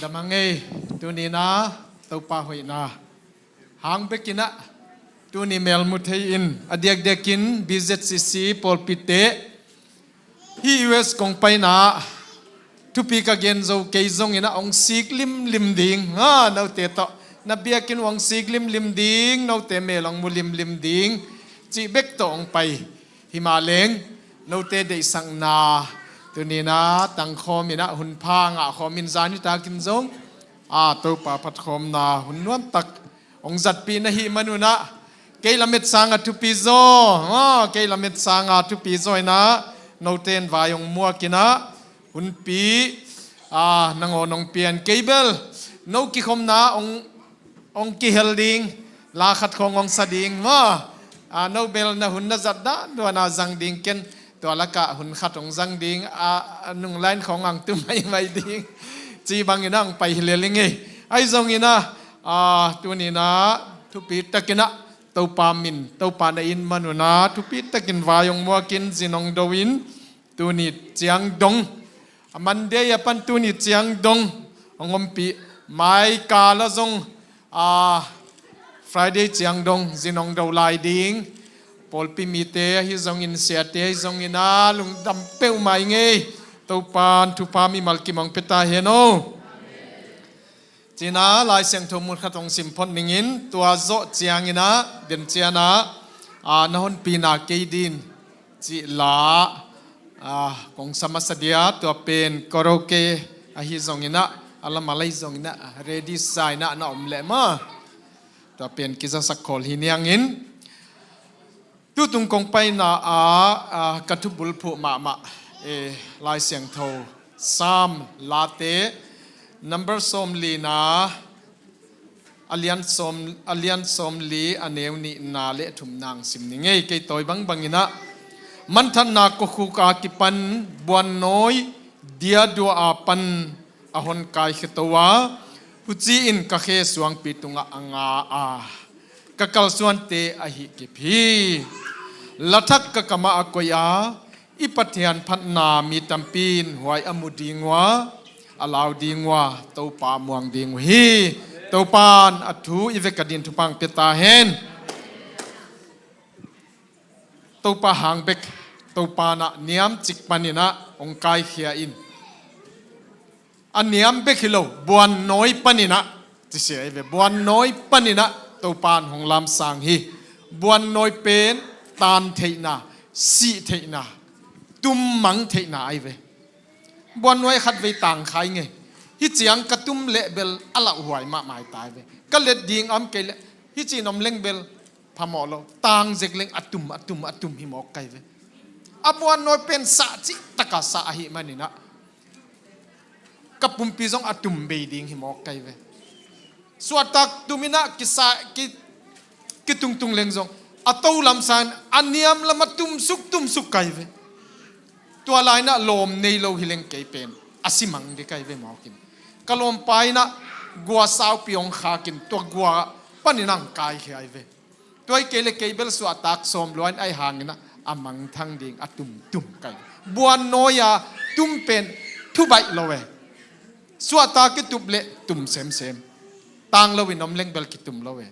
Damangai tunina taupa hoina hang bekina tuni melmuthein adiak-diakin BZCC polpite hi US kongpaina tupi ka genzo keizong ina ong siklim limding ha naute to nabiakin wang siklim limding naute melong mulim limding chi bek to ong pai himaleng naute de isang na tunina tang khomina hun pha nga khomin zani ta kin zong to pa phat khom na hunwan tak ong zat pi na hi manuna keilamet sanga tupi zo keilamet sanga tupi zo ina noten vayong muakina hun pi nangonong pian cable no ki khom na ong ki helding la khat khong ong sading no bel na hun na zat da do na zang ding kenตัวละกะหุ่นขัดของจังดิงนุ่งไลน์ของอังตุ้มไม่ดิงจีบางอีน่าไปเลี้ยงไงไอ้จงอีน่าตัวนี้นะทุปีตะกินะตัวปามินตัวปาในอินมานุนะทุปีตะกินวายงมัวกินจีนองดวินตัวนี้เจียงดงมันเดียปันตัวนี้เจียงดงองมปีไม่กาละจงFriday เจียงดงจีนองดาวไลดิงPolpi mite hi zong in siate hi zong ina lung dam peu mai nge to pan tu pa mi malki mong peta heno china lai siang thomur khatong simpon ningin tua zo chiang ina den chiana nahon pina keidin chi la kong samasadia tua pen koroke hi zong ina ala malai zong ina ready sai na omle ma tua pen kisa sakol hiniangin tu tung kong pai na katubul phu ma lai siang tho sam late number som li na alian som li aneu ni na le thum nang sim ni ngei ke toy bang bangina man than na ko khu ka ki pan buan noi dia do a pan ahon kai khitowa huchi in ka khe suang pi tunga anga kakal suan te ahi ki phi lathak ka kama akoya ipathian phatna mi tampin huai amudingwa alaw dingwa to pa muang ding hi to pan athu ivekadin thupang peta hen to pa hang bek to pa na niam chik panina ong kai khia in aniam bek hilo buan noi panina ti se ve buan noi panina to pan hong lam sang hi buan noi pen tan theina si theina tum mang theina ai ve buan noi khat ve tang khai nge hi chiang katum le bel ala huai ma mai tai ve ka let ding am ke hi chi nom leng bel phamo lo tang jek leng atum hi mok kai ve abuan noi pen sa chi taka sa hi manina kapum pi jong atum be ding hi mok kai ve suatak tumina kisa ki tung leng jong atau lam san aniam lamatum suk kai ve tua lai na lom nei lo hileng ke pen asimang de kai ve maukin kalom pai na gua sau piong kha kin to gua paninang kai khai ve toy kele kebel suatak som loan ai hangina amang thang ding atum kai buan noya tum pen thu bai lowe suata ki tuple tum sem tang lo winom leng bel kitum lo we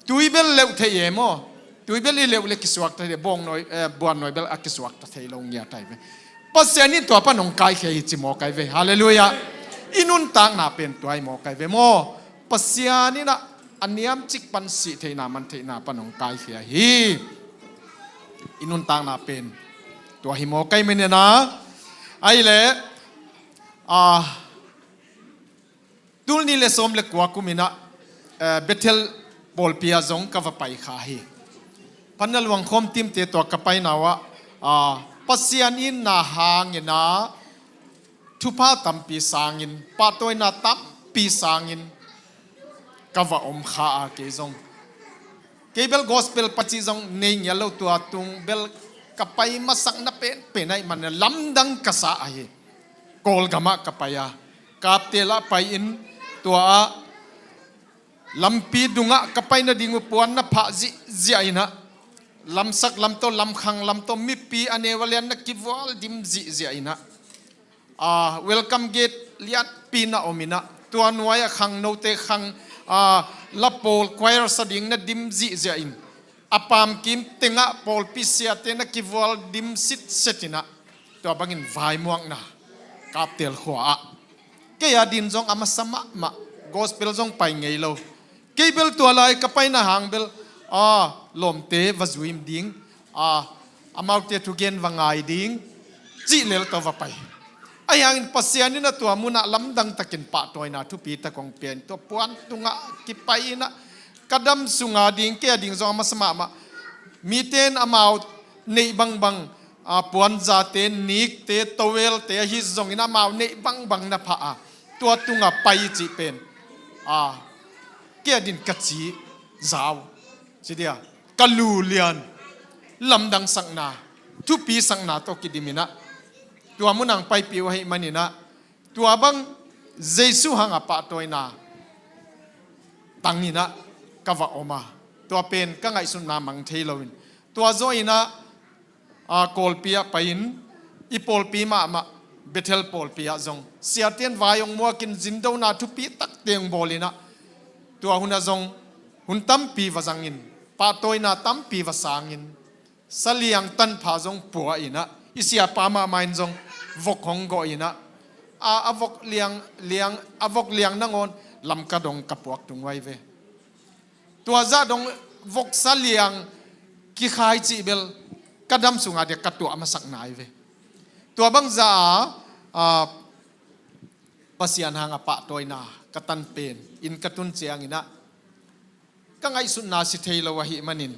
tui bel le the ye mo tui bel le le kiswak the bong noi buan noi bel akiswak the long ya tai ve pasani to pa nong kai khe chi mo kai ve hallelujah inun tang na pen tuai mo kai ve mo pasiani na aniam chik pan si theina man theina pa nong kai khe hi inun tang na pen to hi mo kai men na ai le tul ni le som le kwa kumina betel bol pia zong ka va pai kha hi panal wang khom tim te to ka pai nawa pasian in na hangina thupa tampi sangin patoi na tam pi sangin ka va om kha ke zong kebel gospel pachi zong nei yalo tu atung bel ka pai masak na pe nai man lamdang ka sa hi kol gama ka paya kap te la pai in tua lampi dunga kapai na dingu puan na pha zi aina lamsak lamto lamkhang lamto mipi ane walian na kiwal dim zi aina welcome gate liat pina omina ตัวหน่วยขังโนเตขังละโปลควายรสดิ่งนัดดิมจีเจอินอปามกิมเตงะโปลพิเศษเตนักกิวอลดิมสิทเซตินะตัวบังอินไฟม่วงนะกาบเตลขวาเกียดินจงอามาสมะมะกอสเปลจงไปไงโลเกเบลตัวลายกับไปนะหางเบลลมเตวจุยมดิ้งอามาเตทุเกนวังไงดิ้งจีเลลตัวไปไอ้ยังปัสยานี่นะตัวมุนักลำดังตะกินปะตัวน่ะทุปีตะกงเปลี่ยนตัวปวนตุงะกิไปนะกระดมสุงาดิ้งเกียดิ้งจงอามาสมะมะมีเตนอามาในบังปวนจาเตนนิกเตตเวลเตฮิซงอินามาในบังนะพะตัวตุงะไปจีเป็นเกียดินกัจจีจาวจีเดียกัลูเลียนลำดังสังนาทุปีสังนาตกิดิมินะตัวมุนังไปปิวให้มันนี่นะตัวบังเจสุหังอปะตัวนาตังนี่นะกวะออกมาตัวเป็นก็ไงสุนนามังเทลวินตัวโจอินะโกลปียไปอินอีโปลปีมาเบเทลโปลปียจงเสียเตียนวายงมัวกินจินดาวนาทุปีตักเตียงบอลินะตัวหุนจงหุนตั้มปีวะจังอินปะตัวนาตั้มปีวะสางอินสลียงตันพาจงปัวอินะอิเสียปามาไม่จงวกของกอินะวกเลียงนั่งอนลำกระดงกระปวกตรงไว้เวตัวจ้าดงวกสลียงกิขายจีเบลกระดำสุงอาเดียกระตัวมาสักนายเวตัวบังจ้าภาษาหางอปะตัวน่ะกระตันเป็นอินกระตุนเจียงอินะก็ไงสุนนาสิเทลวะหิมันิน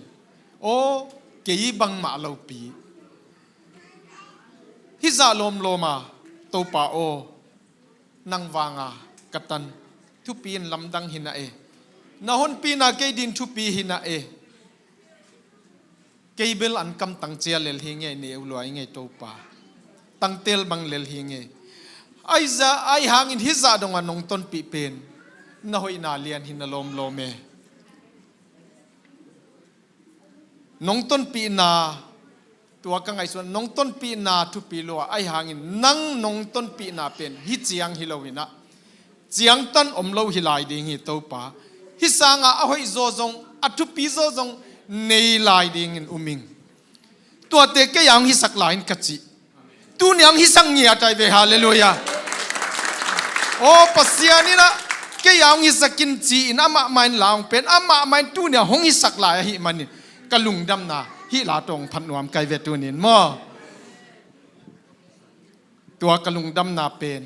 โอเกี่ยบังมาเลาปีฮิซาลมโลมาตัวป่าโอนังวางกตันทุปีนลำดังหินะเอนาฮนปีนาเกดินทุปีหินะเอเกเบลอันกำตังเจียเลลหิงเงเนวลอยเงตัวป่าตังเตลบังเลลหิงเงไอจะไอหางอินฮิซาดงอันนงต้นปีเป็นนาหอยนาเลียนหินะลมโลเมนงต้นปีนาตัวกังไงส่วนนงต้นปีนาทุปีลัวไอหางอินนั่งนงต้นปีนาเป็นฮิจียงฮิโลวินะเจียงตันอมโลฮิลายดิงฮิตัวป่าฮิสางอาหอยโซซงอัทุปีโซซงเนลายดิงอินอุมิงตัวเตกยังฮิสักลายกัจจิตูนยังฮิสังเงียใจเวฮาเลลูยาโอ้ปัสยานี่นะเกยังฮิสักกินจีอินอามาไม่ลาวเป็นอามาไม่ตูเนี่ยหงฮิสักลายฮิมันนี่กะลุงดำนาฮิลาตรงพันนวมไกเวตูนินมอตัวกะลุงดำนาเป็น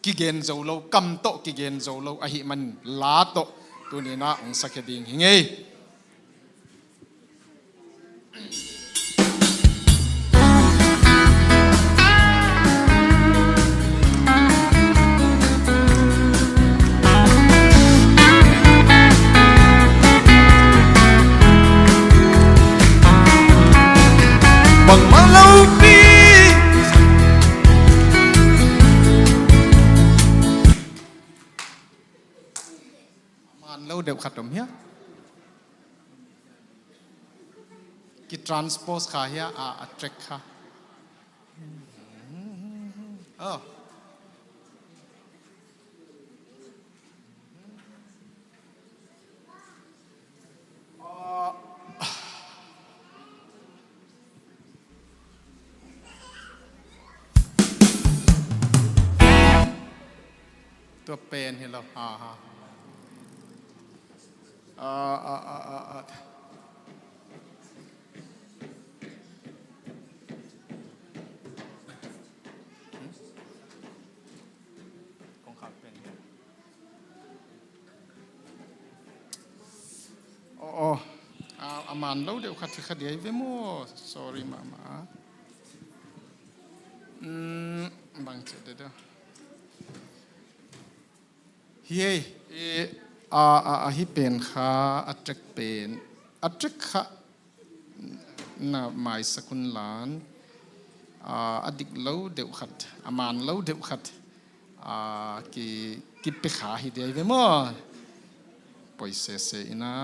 กิเกนโจโลกำโตกิเกนโจโลอหิมันลาโตตัวนี้นะองสักดิงหิงเงบังมาเลาปีมันเลาเดี๋ยวขัดตรงเนี้ยกิทรานสปอร์ตขาเฮียเทรคค่ะตัวเป็นเห็นเราของขับเป็นอามันเราเดี๋ยวขัดขัดเดี๋ยวเวโม่ sorry มาบางจุดเดี๋ยวเฮ้ยฮิเป็นข้าอัตริกเป็นอัตริกข้าน่าหมายสกุลหลานอดิกเล่าเดือดขัดอามันเล่าเดือดขัดกิไปขาฮิเดียเวมั้งปอยเสยนะ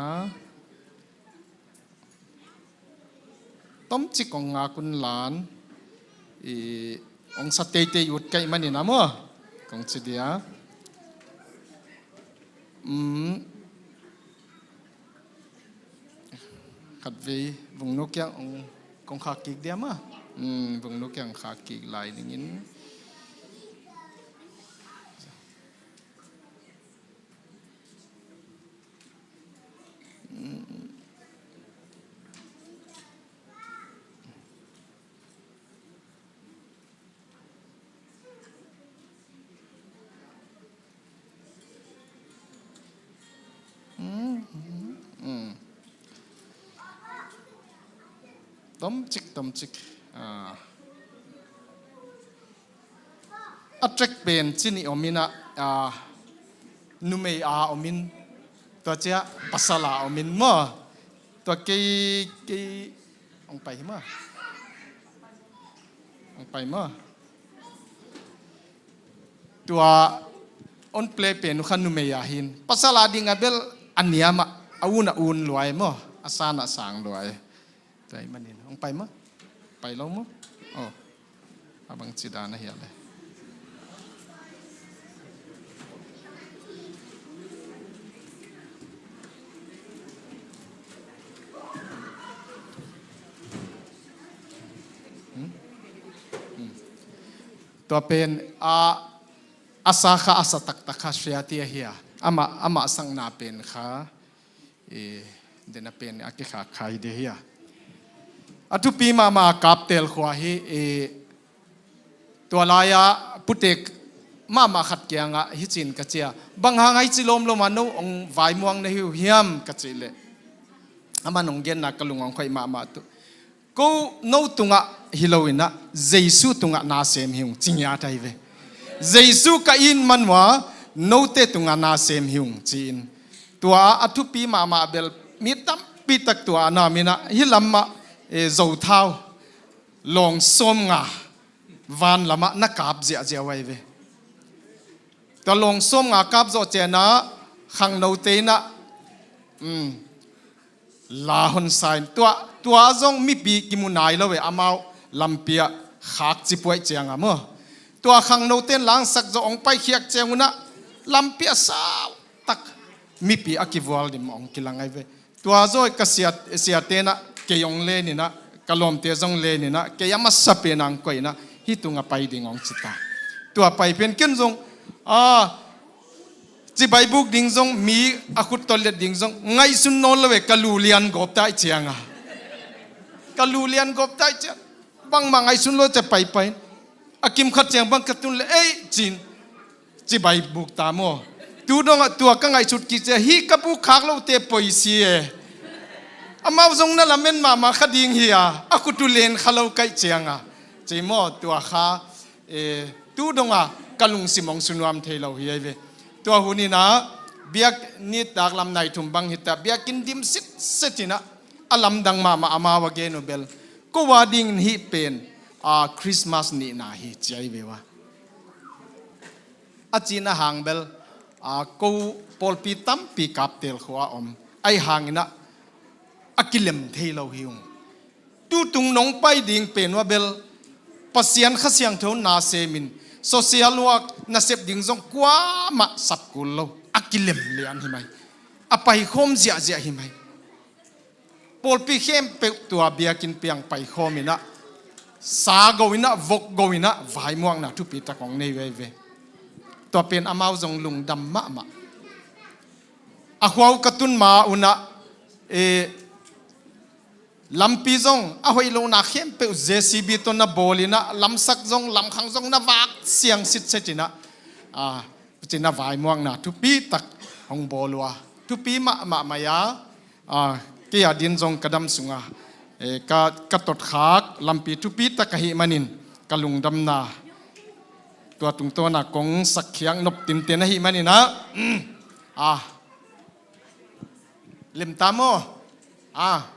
ต้มจิกของงาคุณหลานองสเตย์ยุดไก่มันนี่นะมั้งของสิเดีย ขัดวีวงนกยังกงขากิกเดียมั้วงนกยังขากิกลายอย่างนี้ต้มจิกอัตรักเป็นจินิอมินะนุเมอาอมินตัวเจ้าปัสสลาอมินมั้วตัวกีองไปมั้วตัวอนเปลเป็นขันนุเมียหินปัสสลาดิ่งเบลอันเนียมาอูนรวยมั้วอาสานะสางรวยใจมันนี่องไปมั้วไปแล้วมั้วโอ้อาบังจิดานะเฮียเลยตัวเป็นอาสาข้าอาสาตักข้าเสียที่เฮียอามาสังนาเป็นข้าเดนเป็นอากิข้าใครเดียทุปีมากับเตลขวาฮีตัวลายพุทธิกมาขัดเกียงฮิจินกัจเจียบางหางไอจิลมมาโนองไวม่วงในหิวเฮียมกัจเจเลอามันองเย็นนักกลุงองคอยมาตุกูโนตุงะฮิโลวินะเจสุตุงะนาเซมหิวจิงยาไทยเวเจสุกอินมันว่าโนเตตุงะนาเซมหิวจีนตัวอัตุปีมาเบลมีตั้มปีตักตัวนามินะฮิลัมมาโจเท้าลองส้มงาวันละมานักกับเจียไว้เวตัวลองส้มงากับโจเจนะขังโนเตนะลาหนไซน์ตัวจงมีปีกิมุนายแล้วเวอามาลำเปียขาดจิป่วยเจียงอ่ะมั้งตัวขังโนเตนหลังสักจะองไปเขียกเจียงนะลำเปียสาวตักมีปีอากิวอลดิมองกิลังไงเวตัวจอยกเสียเตนะเกยองเลนี่นะกะลมเตจงเลนี่นะเกยามาสเปนังก่อยนะฮิตุงไปดิ่งองจิตาตัวไปเป็นเกินจงจีใบบุกดิ่งจงมีอาคุตตอลเลดิ่งจงไงสุนนนละเวกะลูเลียนกบได้เจียงอ่ะกะลูเลียนกบได้เจียงบางไงสุนโลจะไปอากิมขัดเจียงบางกระตุนเลยจีนจีใบบุกตามอตัวดงตัวก็ไงสุดกิจฮีกับบุกขากเราเตะปอยเสียอามาจงนั่นละเม่นมาขัดดิ่งเฮียอาคุตุเลนขเราไกเจียงอ่ะจีมอตัวข้าตัวดงกะลุงสิมองสุนวามเทเราเฮียเวตัวหุ่นนะเบียกนี่ตากลำในทุ่มบังหิตาเบียกินดิมสิสินะอลัมดังมามาวเกโนเบลก็ว่าดิ่งฮีเป็นคริสต์มาสนี่นาฮีใจเววะอาจีน่าหางเบลกูปอลปีตั้มปีกับเตลขวาอมไอหางนะอากิเลมเทเราหิวตูตุงนงไปดิ่งเป็นว่าเบลปัสยันขสยังเท่านาเซมินโซเชียลวักน่าเสพดิ่งจงกว่ามาสับกุลเราอากิเลมเลียนหิไหมอไปโคมเจียหิไหมปอลปีเข้มเปตัวเบียกินเปียงไปโคมินะสาโกวินะวกโกวินะวายม่วงนะทุปีตะของในเวตัวเป็นอามาวจงลุงดำมะอาขวาวกตุนมาอุนะลำปีจงอาหอยโลนักเข้มเปเจซีบีตัวน่ะบอลินะลำสักจงลำขังจงน่ะวักเสียงสิทธิ์เสจินะจินะวายม่วงนะทุปีตักของบอลัวทุปีมายาเกียดินจงกระดำสุงกระตดขากลำปีทุปีตักหิมันินกะลุงดำนาตัวตุงตัวน่ะกงสักเขียงนบตินเตียนหิมันินะเล่มตามโม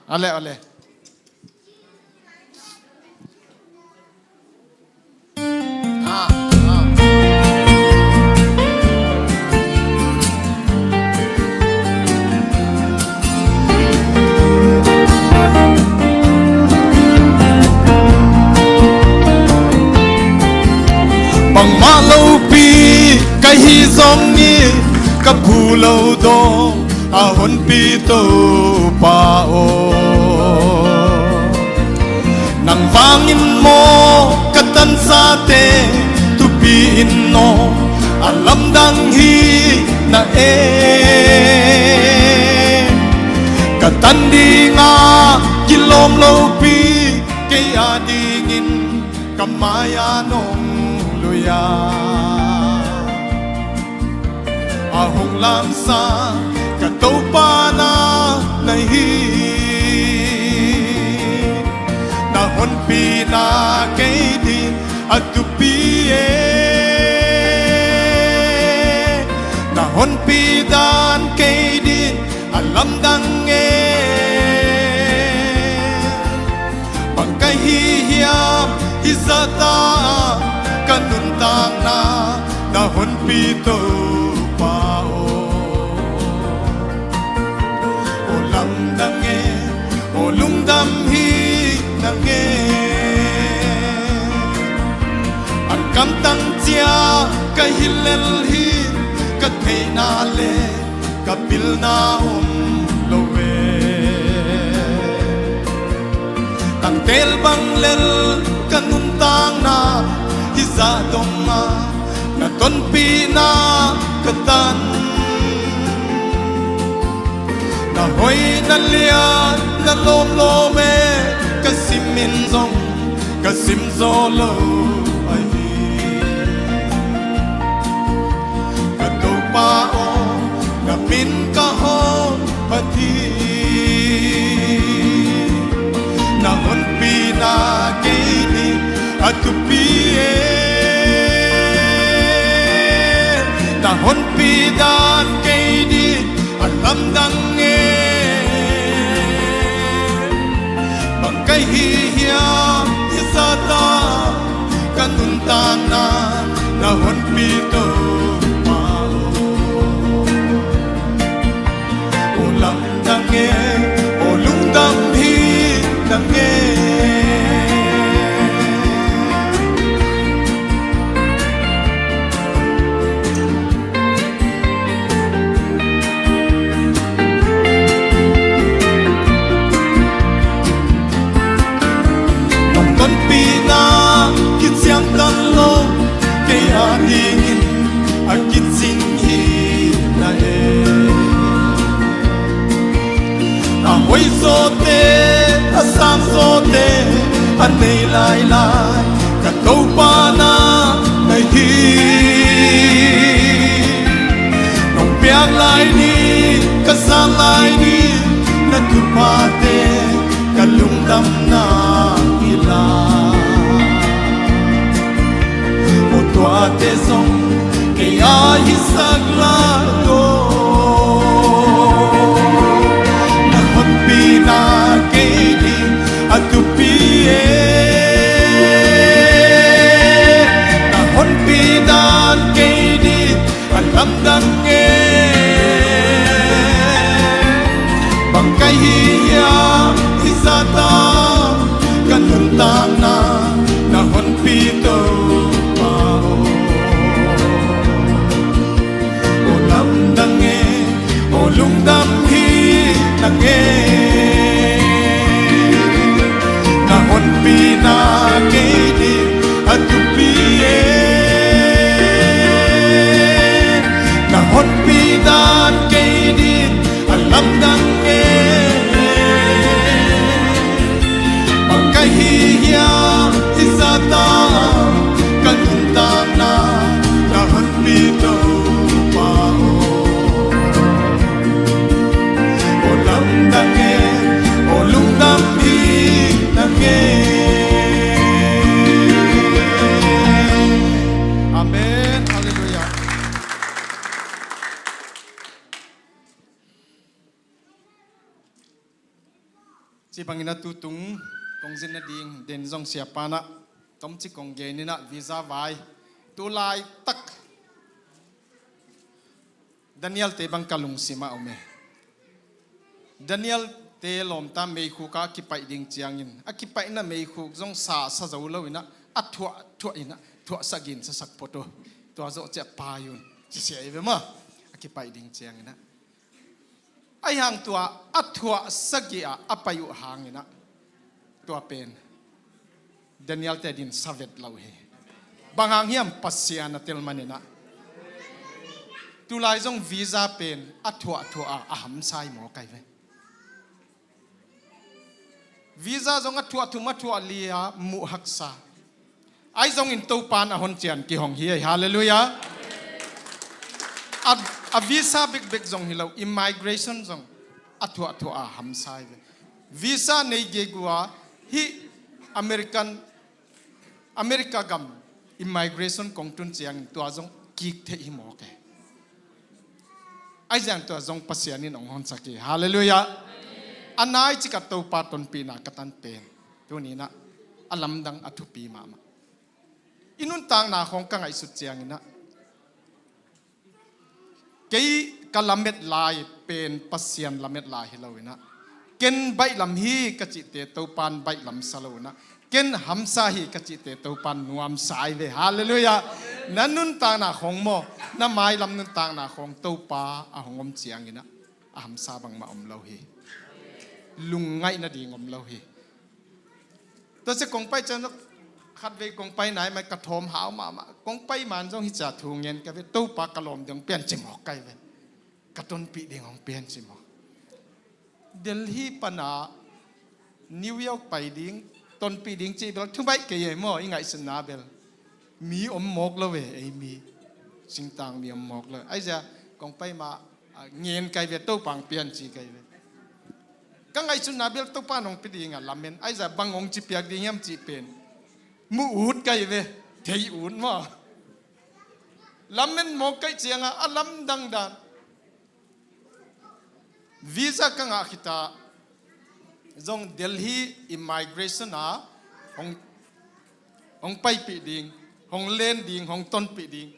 อะไรบังมาลูปีกะฮีซองนี่ ka pulo do ahon pito pao nang vangin mo katan sa te tupiin no alam dang hi na katandi nga kilom lopi kaya dingin kamaya nong luya ahong lamsa kataw pa na nahi nahon pina kay din at tupiye nahon pidan kay din alam dange pagkahihiyam izata kanuntang na nahon pito pao olam dange olung damhi dange ang kamtang tia kahilel hi katheinale kapil na lowe tang tel bang lel kanuntang na izadong na ton pina katan na hoy na lian na lom lome kasimin zong kasim zolo ay kataw pao na min kahon pati na hon pina kini at tupiye na hon pidan kini alam dange pagkahihiyam isata kanuntang na hon pito ulam dange olung damhi dange dingin akit singhi na ahoy sote asam sote anay lai lai kataw pa na nahi nong piang lai ni kasang lai ni natupate kalungdam na ilan tuate song kaya hisaglado nahon pina kini at tupiye nahon pinan kini alam dange bangkahiya isata kanuntang na nahon pito olung damhi dange nahon pina kini at tupiye nahon pidan kini alam dange pagkahihiya isata kanuntang na nahon pito dange olung damhi dange amen hallelujah si bangina tutung kongzin na ding den zong siapa na tom chi kongge ni na visa vai tu lai tak Daniel te bang kalung sima ome Daniel te lom ta mei khu ka ki pai ding chiangin a ki pai na mei khu zong sa zo lo ina a thua ina thua sagin sa sak poto to zo che pa yun chi se ve ma คิไปดิ่งเจียงนะไอหางตัวอัฐวสักยาอปยุหางนะตัวเป็นดานิเอลเตดินสเวตเราเฮบางหางเฮียมปัสเซียนเตลมันนะตุลายจงวีซ่าเป็นอัฐวอาหัมไซหมอไก่เววีซ่าจงอัฐวมัฐวเลียมุฮักษาไอจงอินตูปานอหนเจียนกิฮงเฮียฮาเลลูยาa visa big zong hilau immigration zong athu a ham sai ve visa nei ge gua hi america gam immigration kongtun chiang to zong kik the hi mo ke ai jang to zong pasianin ong hon saki hallelujah anai chi ka to pa ton pi na katan pen tu ni na alam dang athu pi ma inun tang na khong ka ngai su chiang ina cái kalamet lai pen pasian lamet lai hilawina ken bai lam hi kachite topan bai lam salona ken hamsa hi kachite topan nuam sai ve hallelujah nanun ta na khong mo na mai lam nun ta na khong topa a hongom chiang ina a hamsa bang ma om lo hi lungai na ding om lo hi to se kong pai chan khát về công bay này mà cắt thom hảo mà công bay mà trong hít trả thù nghiền cái về tàu pa cà lom đường biển chìm học cái về cắt tôn bị đường học biển chìm học Delhi pana New York bay đường tôn bị đường chỉ bel thung bay cái gì mà ý ngại sinh na bel mi mọc lo về ấy mi sinh tang mi mọc lo ấy giờ công bay mà nghiền cái về tàu pang biển chỉ cái về cái ngại sinh na bel tàu pa nong bị đường à làm men ấy giờ bang ông chỉ piak đường em chỉ biển mu ut cái về thấy ut mà làm nên một cái chuyện à làm đằng đằng visa cái ngã kita dòng Delhi immigration à hong pai pi ding hong len ding hong ton pi ding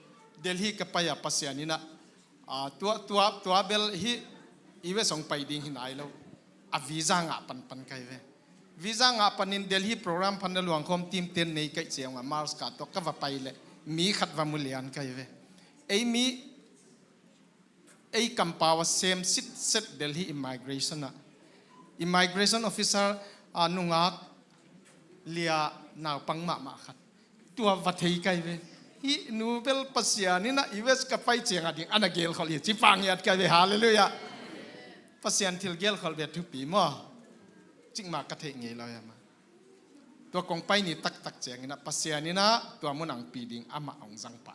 Delhi cái pai à pasiani na tua bel hi iwe song pai ding hin ai lo a visa ngã pan cái về visa ngã panin Delhi program pan luang khom team ten nei kai chiang Mars ka to ka va pai le mi khat va mulian kai ve ei mi ei kampawa same set Delhi immigration officer anunga lia naw pangma ma khat tua va thei kai ve hi nubel pasiani na iwes ka pai chiang ading anagel kholi chi pangiat kai ve hallelujah pasian til gel khol ve thu pi mo chính mà cái thể nghề lao màตัวกองไปนี่ตักเจียงนะปัสยานี่นะตัวมันอังปีดิ่งอามาองจังไป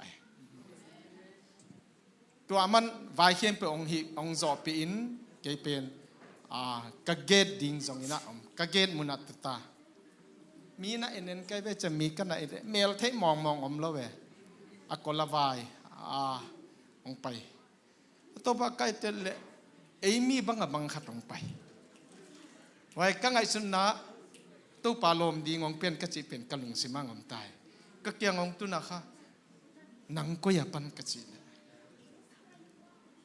ตัวมันวายเข้มไปองจอปีอินเกยเป็นกะเกตดิ่งจงนี่นะกะเกตมุนัตตามีนะเอ็นเกยเวจะมีกันนะเมลเทมองอมแล้วเวอากลาวายองไปตัวปากไก่เตลเอมีบังขัดองไปไว้ก็ไงสุนนะตู้ปลาลมดีงงเปลี่ยนกะจิเป็นกะลุงสิมังอมตายก็เกี่ยงงตุนะค่ะนังก็อย่าปันกะจิ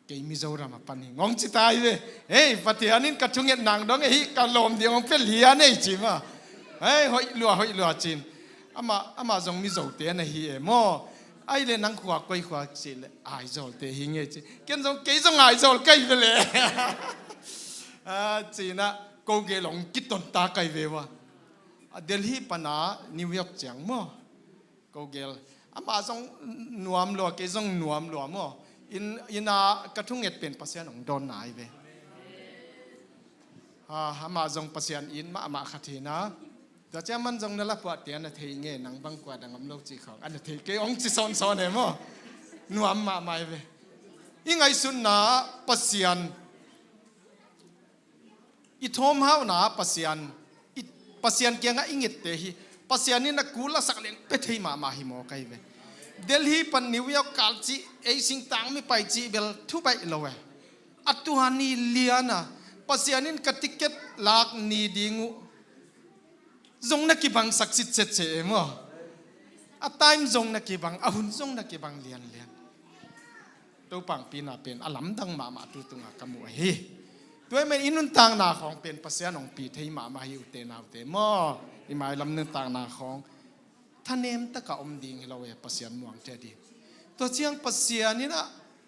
เกยมิโซรามาปันงงจิตายเลยเฮ้ยปฏิญาณินกะชุงเงนนังดองเฮ้ยกะลมดีงงเปลี่ยนเลียนี่จิมาเฮ้ยหอยลัวจินอามาจงมิโซเตียนเฮียโมไอเลนังขวากวยขวาจิเลยไอโซเตหิงเงจิเกณฑ์จงเกยจงไอโซเกยไปเลยจีนะกูเกลงกิตตนตาไกเววะเดลฮีปนานิวยอร์กจังมั้งกูเกลอามาจงนวมลัวเกจงนวมลัวมั้งอินากระทุ่งเอ็ดเป็นภาษาหนองโดนไหนเวอามาจงภาษาอินมาขัดทีนะแต่เจ้ามันจงนั่นละปวดเตียนเทียงเงี้ยนังบังกว่าดังอำโลกจีของอันเทียเกองจีซอนเอมั้งนวมมาไม่เวยังไงสุนนะภาษาอีทอมเฮาหนาปัสยันเกียงอิงเกตเตหิปัสยันนี่นักกูละสักเลี้ยงเป็ดให้มาหิโมไกเวเดลฮีปันนิวยอร์กกาลจีไอสิงตังไม่ไปจีเบลทุไปเลวอัตุฮันนี่เลียนะปัสยันนี่กติกเก็ตลากนีดิงูจงนักกีบังสักสิทธิ์เสมออัตายมจงนักกีบังอาหุนจงนักกีบังเลียนตัวปังปีนาเป็นอลัมดังมาตุตุงากมัวเฮด้วยมันอินุนต่างนาของเป็นภาษาหนองปีที่มาหิวเตนาวเตมอนี่หมายลำนึงต่างนาของท่านเนมตะกะอมดิ่งเราเอภาษาหน่วงเจดีตัวเชียงภาษานี่นะ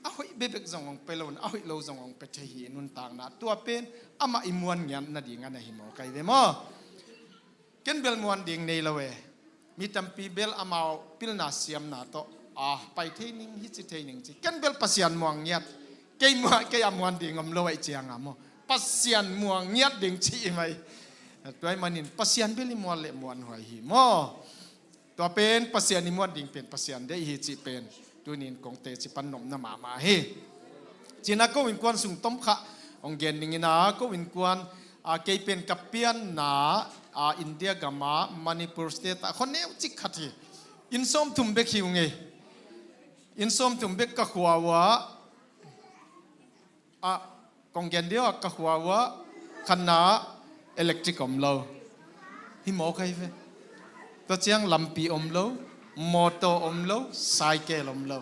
อาห hoi bebek zong ong pelon a hoi lo zong ong pe thehi nun tang na tua pen ama imuan ngian na ding ana hi mo kai ve mo ken bel muan ding nei lawe mi tampi bel amao pilna siam na to pai theining hi chi theining chi ken bel pasian muang ngiat ke amuan ding om lo ai chiang amo pasian muang ngiat ding chi mai toy manin pasian bel muan le muan hoi hi moตัวเป็นปัสยานิมวนดิ่งเป็นปัสยานได้ฮีจีเป็นตัวนี้กงเตจิปันนมน้ำมาเฮจีน่าก็วินกวนสุงต้มขะองเกนนิงนะก็วินกวนเกยเป็นกับเปียนนาอินเดียกัมมามันิปุรสเตตคนนี้จิกขัดที่อินส้มทุ่มเบกหิวไงอินส้มทุ่มเบกกะขวาวะกงเกนเดียวกะขวาวะขนาอิเล็กทริกอมเราหิมอใครเว้ตัวเชียงลำปีอมโลมอเตอร์อมโลไซเคิลอมโล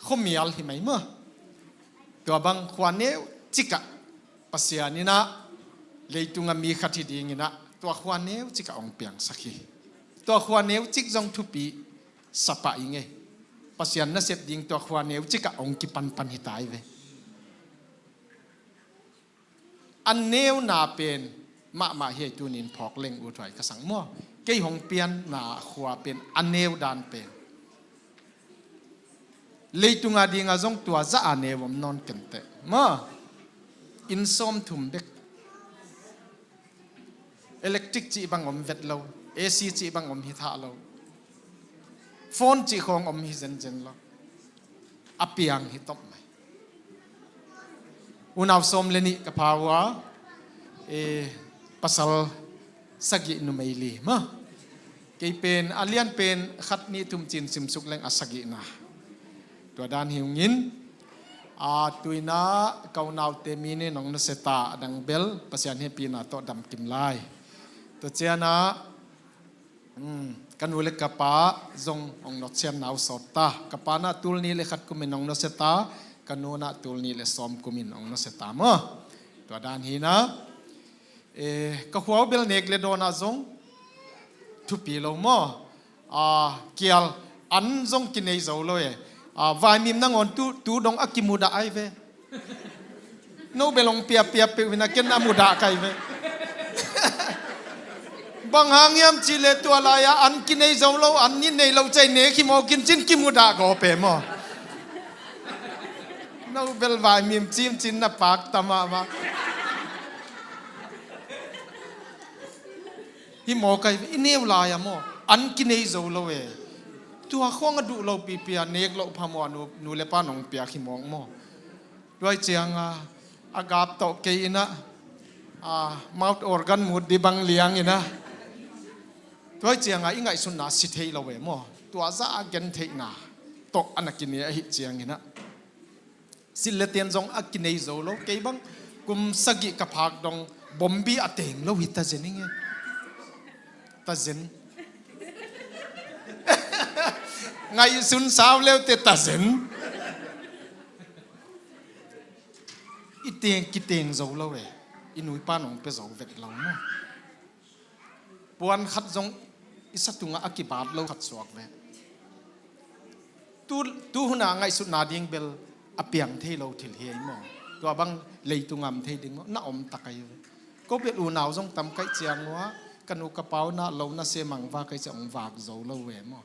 เขามีอะไรไหมมั้งตัวบางควันเนี้ยจิกะปัสยานี่นะเลยตุงมีขัดที่ดีงี้นะตัวควันเนี้ยจิกะองเปียงสักทีตัวควันเนี้ยจิกจงทุปีสปะยังไงปัสยาน่ะเสพยิงตัวควันเนี้ยจิกะองกิปันหิตายเวอันเนี้ยน่าเป็นมาเฮตุนินพอกเล่งอุทัยกระสังมั่วเกี่ยหงเปียนหนาขวาเป็นอันเนวดานเป็นเลยตุงอาดีงาจงตัวจะอันเนวมนอนกันเตะมาอินส้มถุมเบกอิเล็กทริกจีบังอมเวทเราเอซีจีบังอมฮิตาเราโฟนจีของอมฮิเซนเจนเราอภิยังฮิตบไหมอุณาสมเลนิกับภาวะpasal sagi numaili ma kay pen alian pen khat ni tum chin sim suk leng asagi na to dan hiungin tuina kaunaw te mini nong na seta dang bel pasian he pina to dam kim lai to chiana kanule kapa zong ong not chen naw sota kapana tulni le khat kumin nong na seta kanuna tulni le som kumin ong na seta mo to dan hinaก็หัวเบลเนกเลโดนาจงทุปีโลมอเกียลอันจงกินในโซโลวายมิมนั่งอ่อนตูดงอักิมุดาไอเวโนเบลงเปียเปวินาเกนอามุดาไกเวบางหางยามจิเลตัวลายอันกินในโซโลอันนี้ในเราใจเนคิโมกินจินกิมุดาก็เปมอโนเบลวายมิมจิมจินนับปากตามาฮิโมกายอินเนวลายามออันกินเอโซโลเวตัวข้องดูเราปีเปียเนกเราพามอนูเลปานองเปียฮิโมงมอด้วยเจียงอากาศตกเกยนะมาอุดออร์กันมุดดิบังเลียงอินะด้วยเจียงอิงไงสุนนะสิเทเราเวมอตัวซาเกนเทนาตกอันกินเอหิเจียงอินะสิเลเตียนจงอักินเอโซโลเกยบังกุมสกิกับผักดงบอมบีอเตงเราหิตาเจนิงตาเซนไงสุนสาวเลี้ยวเตตาเซนอีเตียงกิเตียงเจ้าเราเออินุยป้านองเปเจ้าเวทเราเนาะปวนขัดจงอิสัตุงอากิบาทเราขัดสวกเวตูหุนาไงสุดนาดิงเบลอเปียงเทเราถิลเฮียมั้งตัวบังเลยตุงามเทดิงมั้งน่าอมตะไคร้ก็เป็นอูนาวจงตำไก่เจียงวะกันอุกเป้าน่ะเราน่ะเสียมังว่าใครจะองวากเจ้าเราเวมั้ง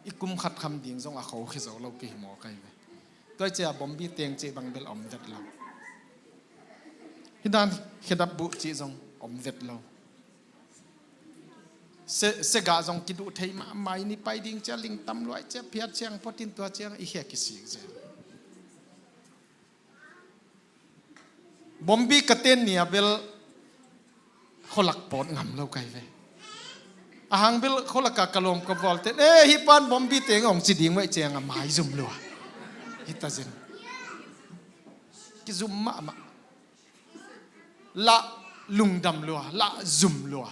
อีกุมขัดคำดิ่งจงอาเขาคือเจ้าเรากี่หมอใครเวตัวเจ้าบอมบี้เตียงเจ้าบังเบลอมเวทเราฮิดานฮิดับบุจีจงอมเวทเราเสกาจงกิดูเทยมาไม่นี่ไปดิ่งเจ้าลิงตำรวจเจ้าเพียรเชียงพอตินตัวเชียงอีเหี้ยกิสิเจ้าบอมบี้กระเต้นเนี่ยเบลเขาหลักปอดงำเราไกลไปอาหางเบลเขาหลักกะลมกบอลเต้นฮิปันบอมบี้เตงองจิดิ่งไว้เจียงหมายซุ่มลัวฮิตาเซนกิซุ่มมาละลุงดำลัวละซุ่มลัว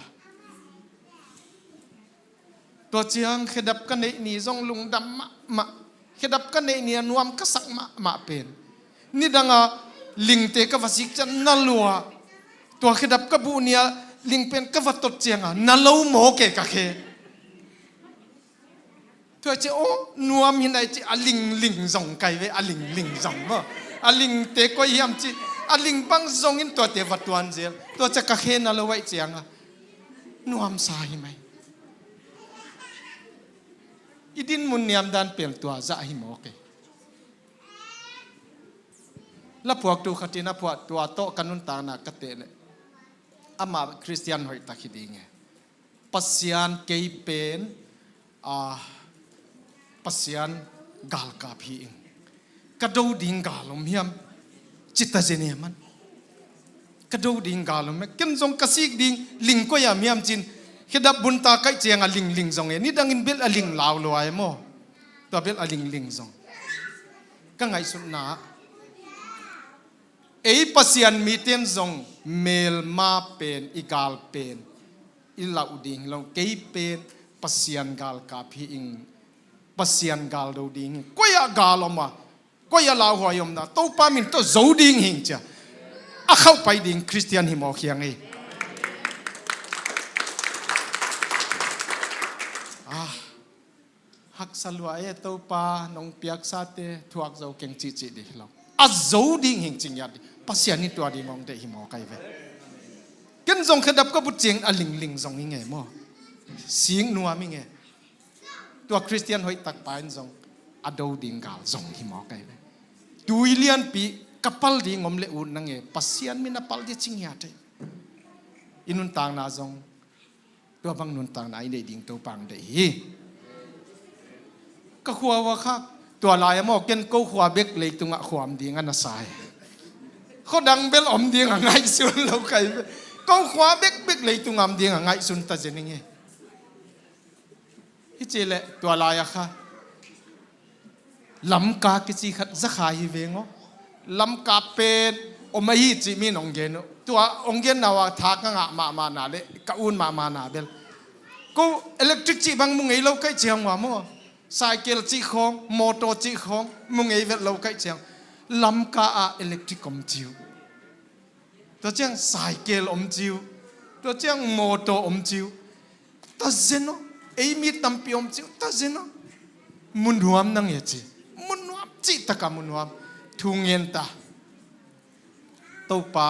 ตัวเจียงเขดับกันในนี่จงลุงดำมาเขดับกันในนี่นวมกษักมาเป็นนี่ดังลิงเตกวสิกจันนัลัวตัวเขดับกบูเนียลิงเป็นกวัดตดเจียงนัลลูโมเกกะเค เธอจะโอ้นัวมีไหนจะอลิงลิงส่งไก่ไว้อลิงลิงส่งบ่อลิงเตะก็ยามจีอลิงบังส่งอินตัวเตะวัดวันเจียตัวจะกะเคนอะไรไว้เจียงอ่ะนัวมสายไหมอีดินมุนยามดันเปลี่ยนตัวจะหิมโอเคแล้วพวกดูขัดนะพวกตัวโตกันนุนตานะกัตเตะเลยอามาคริสเตียนหอยตะคิดยังไงปัสยานเกยเป็นปัสยานกาลกาพีอิงกระดูดิ่งกาลมเฮียมจิตตะเจเนียมันกระดูดิ่งกาลมเมื่อกินทรงกสิกดิ่งลิงก็ยามเฮียมจินคิดดับบุญตาใกล้เจียงอลิงลิงทรงนี่ดังอินเบลอลิงลาวลอยมั้งตัวเบลอลิงลิงทรงก็ไงสุดนะปัสยานมีเตียนทรงเมลมาเป็นอีกาลเป็นอิลาอุดิ่งเราเกยเป็นปัสยานกาลกาพีอิงปัสยานกาลดูดิ่งก็ยากาลมาก็ยาลาวหัวยมนะตัวป้ามินตัวจูดิ่งหิงจ้ะเข้าไปดิ่งคริสเตียนหิมอเคียงเอฮักสลวยตัวป้าน้องเปียกซาเต้ทวกเจ้าเก่งจีจีดิเราจูดิ่งหิงจริงยัดปัสยานนี่ตัวดิ่งมองเดหิมอไกเวกันทรงขดับก็บุเจียงอลิงลิงทรงยังไงมั้งเสียงนัวมิงไงตัวคริสเตียนหอยตักไปทรงดูดิ่งกาลทรงหิมอไกเวดูอิเลียนปีkapal di ngom le un nange pasian min apal di chingya te inun tang na zong to bang nun tang na ine ding to pang de hi ka khwa wa kha to la ya mo ken ko khwa bek le tunga khwam ding an sai kho dang bel om ding ngai sun lo kai ko khwa bek bek le tungam ding ngai sun ta je ninge hi che le to la ya kha lam ka ki chi khat za kha hi ve ngoลำกาเป็นอมหิจิมีนองเกนตัวองเกนนาวทากงะมานาเลกะอุนมานาเบลกูอิเล็กทริกจิบังมุงไอเราใกล้เจียงว่ามั้งไซเคิลจิของมอเตอร์จิของมุงไอเวลเราใกล้เจียงลำกาอิเล็กทริกอมจิวตัวเจียงไซเคิลอมจิวตัวเจียงมอเตอร์อมจิวตัดเจนอไอมีตัมปีอมจิวตัดเจนอมุนรวมนั่งเอจิมุนรวมจิตตะกามุนรวมทุ่งเงินตาตัวป้า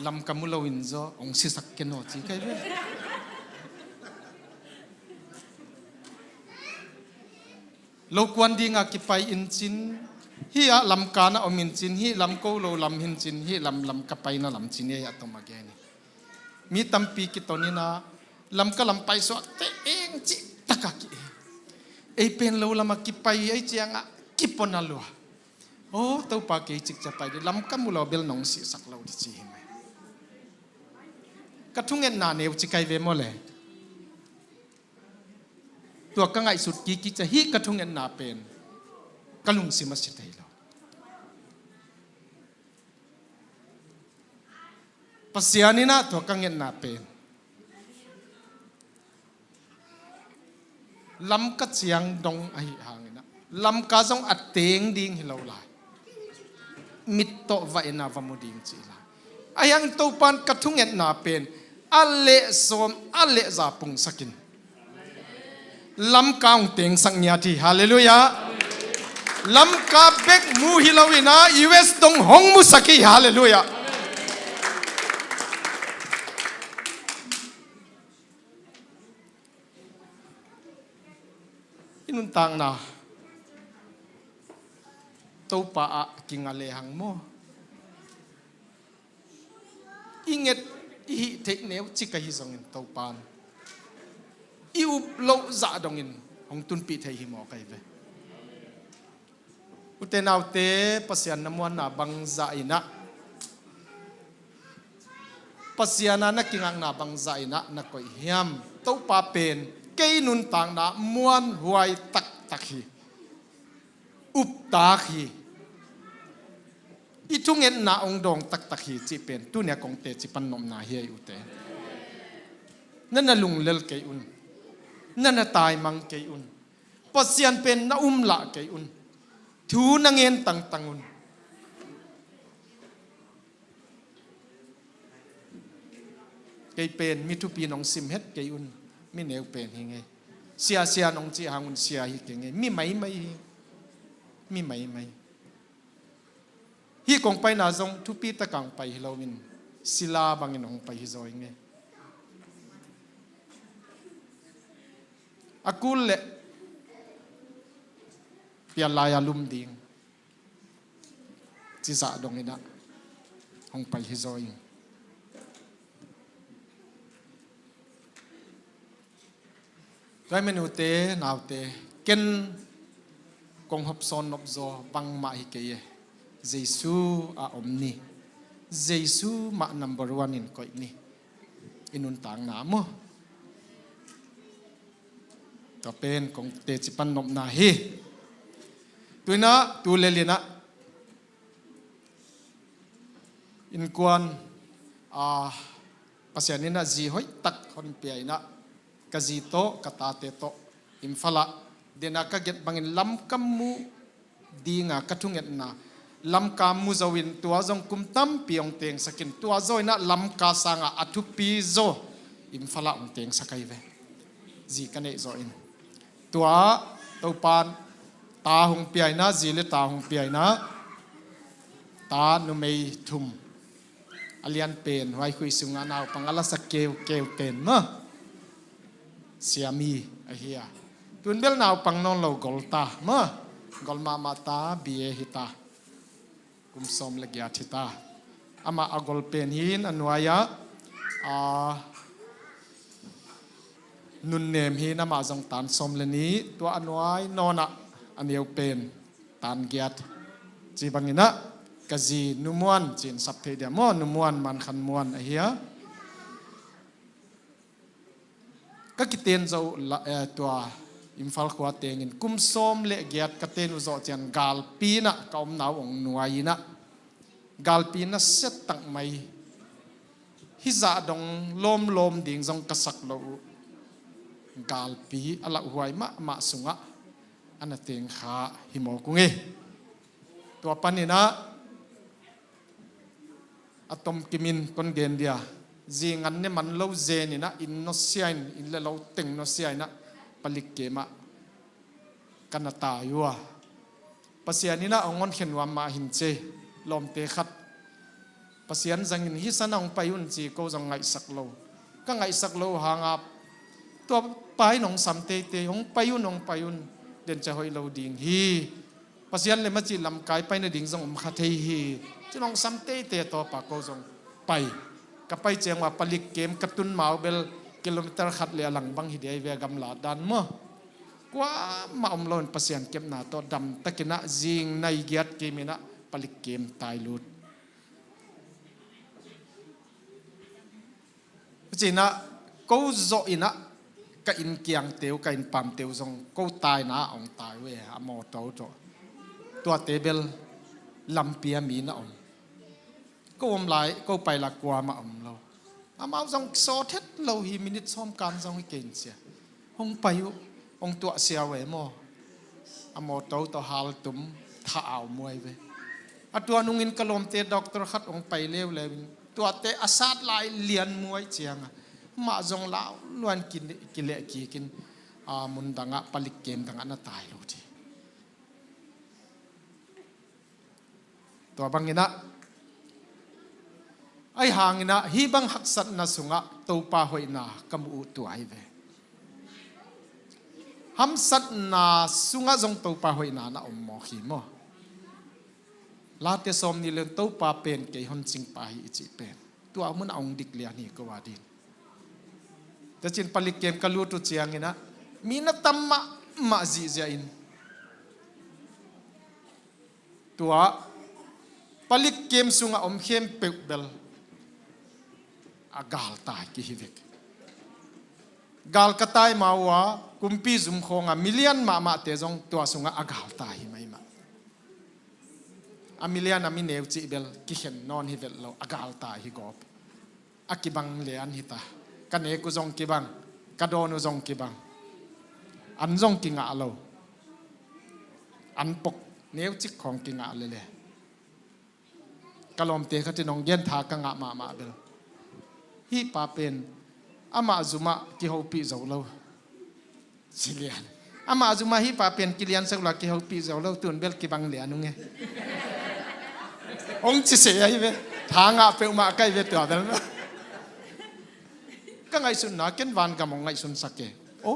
ลำกำมุลวินโซองศิสักเกนอจีใครเว้โลกวันดีงากิไปอินจินฮีอะลำกานะอมินจินฮีลำโกโลลำหินจินฮีลำกไปนะลำจินเนี่ยตัวมาแกนี่มีตั้มปีกิตอนี่นะลำก็ลำไปสวดเตเองจิตะกะกิไอเป็นเราลำมากิไปไอเจียงอะกิปนนัวโอ้ตัวปากเกจิกจะไปดิลำกัมมุลเบลนองสีสักเราดิจีไหมกระทุ่งเงินนาเนวจิไกเวโมเลยตัวกังไงสุดกิจะฮีกระทุ่งเงินนาเป็นกะลุงสิมาสิเตยเราปัสยานีนะตัวกังเงินนาเป็นลำกัดเสียงดงไอหางนะลำกาจงอัดเตียงดิ่งให้เราไหลมิตโตวะเอนาฟามุดิงจีลาอายังตัวปานกระทุ่งเงินนาเป็นอัลเลสอมอัลเลซาปุงสักินลำกาองเตียงสังญาติฮาเลลูยาลำกาเบกมูฮิลาวินายูเอสตงหงมุสักิฮาเลลูยาอินุนตังนาตัวป้ากิงอะไรหังโมอิงเอ็ดอีเทคเนวจิกะฮิซงอินตัวปานอิวโลจ่าดงอินของตุนปีเทหิมอไกเวอุเตนาวเตปัสยานนมวนนาบังจ่าอินะปัสยานานักกิงังนาบังจ่าอินะนักกอยเฮียมตัวป้าเป็นเกยนุนตังนามวนหวยตักฮีอุปตาฮีอีทุ่งเงินนาองดองตักฮีจีเป็นตัวเนี่ยกงเตจิปันนมนาเฮียอุเตนั่นน่ะลุงเลลเกยุนนั่นน่ะตายมังเกยุนปัสยันเป็นน่ะละเกยุนทูนังเงินตังอุนเกยเป็นมิทุปีนองซิมเฮ็ดเกยุนมิเนวเป็นยังไง เสียนองจีหางุนเสียฮิเก่งมีไหมมีไหมฮีกงไปนาจงทุปีตะกังไปฮิโลวินศิลาบางอินองไปฮิโซอิงเงอากุลเล่เปียลายาลุมดิงจิสะดงอินะองไปฮิโซอิงด้วยเมนูเตนาวเตเกินกงฮับซอนนบโซบังมาฮิเกยเยซูอาอมนี่เยซูมา number 1 in ก็นี่อินุนต่างหนามก็เป็นกงเตจิปันนบนาฮีตัวน่ะตัวเลลีนะอินกวนภาษานี้นะจีหอยตักคนเปียนะกะจีโตกะตาเตโตอิมฟละเดนักกะเก็ตบังอินลำกัมมูดีงากะทุงเอ็ดนาลำกามูจวินตัวจงกุมตั้มปีองเตงสกินตัวจอยนะลำกาสังอาทุปีโจอิมฟละองเตงสกายเวจีกันเอโจอินตัวตัวปานตาหงเปียนะจีเลตาหงเปียนะตาโนเมย์ทุมอเลียนเป็นไว้คุยสุงานาวปังอลาสเกลเต็นมะเสียมีไอเฮียตุนเบลนาวปังนอนเรากอลตามะกอลมาตาบีเอฮิตากุมสมเลกยาทิตาอามาอากอลเป็นหินอันวายะนุนเนมหินอามาจงตานสมเลนี้ตัวอันวายนอนะอันเดียวเป็นตานเกียรติจีบังอินะกะจีนุมวนจีนสับเทเดียมอนุมวนมันขันมวนไอเฮียก็กิเตนเจ้าตัวอิมฟัลขวาเตงินกุมสมเลเกียรกเตนุโจเจนกาลปีนะกอมนาวองนัวยินะกาลปีนะเสตตังไม่ฮิจาดงลมดิ่งจงกษักโลกาลปีอละหวยมะสุงะอันนั้นเตงขาหิโมกุงเอตัวปันนี่นะอะตอมกิมินคนเกนเดียจีงันเนี่ยมันเล่าเจนี่นะอินโนเซียนอินเลเราเต็งโนเซียนะผลิตเกมะกันตาอยู่อ่ะภาษานี่นะองค์เขียนว่ามาหินเจลมเตะขัดภาษาจังหินฮิสนองไปยุ่นจีก็จังไงสักโลก็ไงสักโลหางอับตัวไปหนองสัมเตเตองไปยุ่นเดินจะหอยเราดิ่งฮีภาษาเลยมาจีลำกายไปในดิ่งจงขัดเทฮีจะน้องสัมเตเตตัวปากก็จงไปกับไปเจียงว่าผลิตเกมกระตุ้นมาเบลกิโลเมตรขัดเลียหลังบังหิดไอเวกำลาดันมั้งกว่ามาอมลอนภาษาเก็บหน้าตัวดำตะกินะจิงในเกียรติเกมินะผลิตเกมตายลุดจีนะกูโจอินะก็อินเกียงเตียวก็อินปั๊มเตียวจงกูตายนะองตายเว้ยอโมโตโตตัวเตเบลลำเปียมีนะอมก็อมไหลก็ไปละกว่ามาอมเราอามาจงโซเทตเราหิมินิตซ้อมการจงให้เก่งเสียห้องไปองตัวเสียเวมออโมโตตัวฮาลตุมท่าเอามวยเวตัวนุ่งินกลมเตะด็อกเตอร์ขัดองไปเร็วเลยตัวเตะอาซาดลายเลียนมวยเจียงมาจงเล่าล้วนกินเละกินมุนดังะผลิตเกมดังะน่าตายโลดีตัวบางอินะไอหางอินะฮีบังหักสัตนาสุงะตัวปาหอยนากำอุตัวไอเวฮัมสัตนาสุงะจงตัวปาหอยนานะอมมอขีมอลาเตสอมนี่เรื่องตัวปาเป็นเกยฮอนจิงปาฮิจิเป็นตัวมันเอาดิกเลียนี่ก็ว่าดินแต่จินผลิตเกมกลูตุเจียงอินะมีนัตมะมาจีเจอินตัวผลิตเกมสุงอมเข้มเปเบลอากาลตายกิฮิเวกกาลกตายมาว่ากุมปีจุมคงมิเลียนมาเตจงตัวสุงอากาลตายไม่มามิเลียนมิเนวจิเบลกิเห็นนอนฮิเวลเราอากาลตายฮิกอบอากิบังเลียนฮิตากันเอกุจงกิบังกระโดนุจงกิบังอันจงกิงอาเราอันปกเนวจิกของกิงอาเลยกลมเตะเขาจะนองเย็นทากังอามาเบลฮีปาเป็นอามาจุมาที่เขาปีเจ้าเรา สิเลียนอามาจุมาฮิปาเป็นกิเลียนสักหลักกิเฮาปีเจ้าเราตุนเบลกิบังเหลียนุงไงองจิเสียเว้ยทางอ่ะเป็นมาใกล้เวตัวแต่ละก็ไงสุนนะเก็นวันกับมองไงสุนสักเกโอ้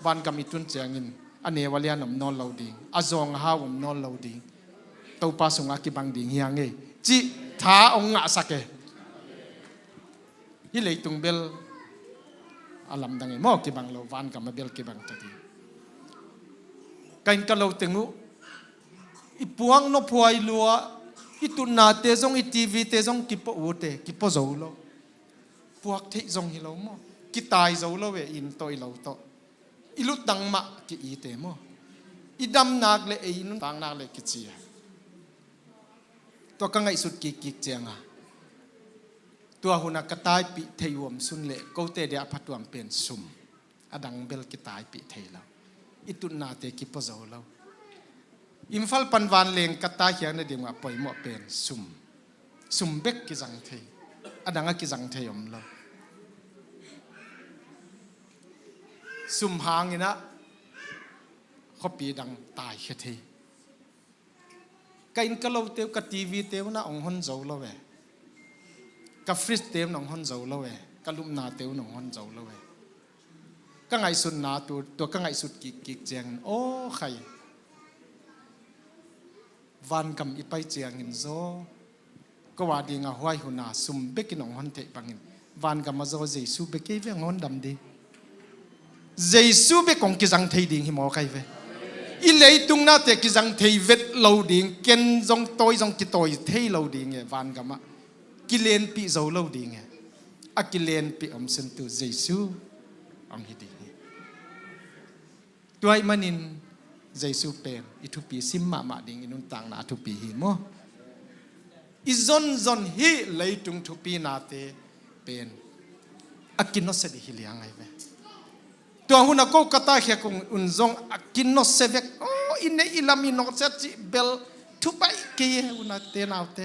วันกับมีตุนเจียงินอันเนวเลียนอมนอนเราดีอาจงหาอมนอนเราดีตัวปาสงอากิบังดีเฮียงเงจิท้าองงะสักเกฮิเลยตุงเบลอาลัมดังไงมอกิบังเราวันกับมาเบลกิบังตัดกันกันเราตึงอีพวงนพวยลัวอีตุนาเตจงอีทีวีเตจงกิปโอเตกิปโซโลพวกเทจงฮิโลมอกิตายโซโลเวอินโตอิโลโตอีลุตังมะกิอีเตมออีดำนักเลอินุตังนักเลกิจีตัวกังไงสุดกิกิเจียงอ่ะตัวหุนักตายปิเทยวมสุนเลโกเตเดียพัดวมเป็นซุมอดังเบลกิตายปิเทยแล้วอีตุนาเตกิปโซโลอิมฟัลปันวันเลงกตาเขียนในเดียงว่าปล่อยหมดเป็นซุ่มเบกกิจังเทอดังกิจังเทยมเราซุ่มหางนี่นะเขาปีดังตายแค่เทกันก็เราเตียวกับทีวีเตียวนะองหอนเจ้าเราเวกับฟริสเตียวน้องหอนเจ้าเราเวกับลุมนาเตียวน้องหอนเจ้าเราเวก็ไงสุนนาตัวก็ไงสุดกิกเจียงโอ้ใครวันกำอีไปเจียงินโซก็ว่าดีงาห้อยหุนาซุ่มเบกินองฮันเตปังอินวันกำมาโซเจซูเบกิเวงอนดำดีเจซูเบกองกิจังเทดิงหิมอใครเวอีเลยตุงนาเตกิจังเทเวทเราดิงเกนจงโตยจงกิโตยเทเราดิงเงวันกำมากิเลนปีโซเราดิงเงอะกิเลนปีอมสันตุเจซูองฮิดิงตัวไอ้มันินเจซูเป็นอิทุปีซิมมาดิ่งอินุนต่างนาทุปีหิมออิจนฮิเลยตุงทุปีนาเตเป็นอากินนอสเซดิฮิเลียงไงเวตัวหุนักก็ตาเขียกงอุนจงอากินนอสเซเวกโอ้อินเนอิลามินอสเซจิเบลทุไปเกียหุนักเตนาวเต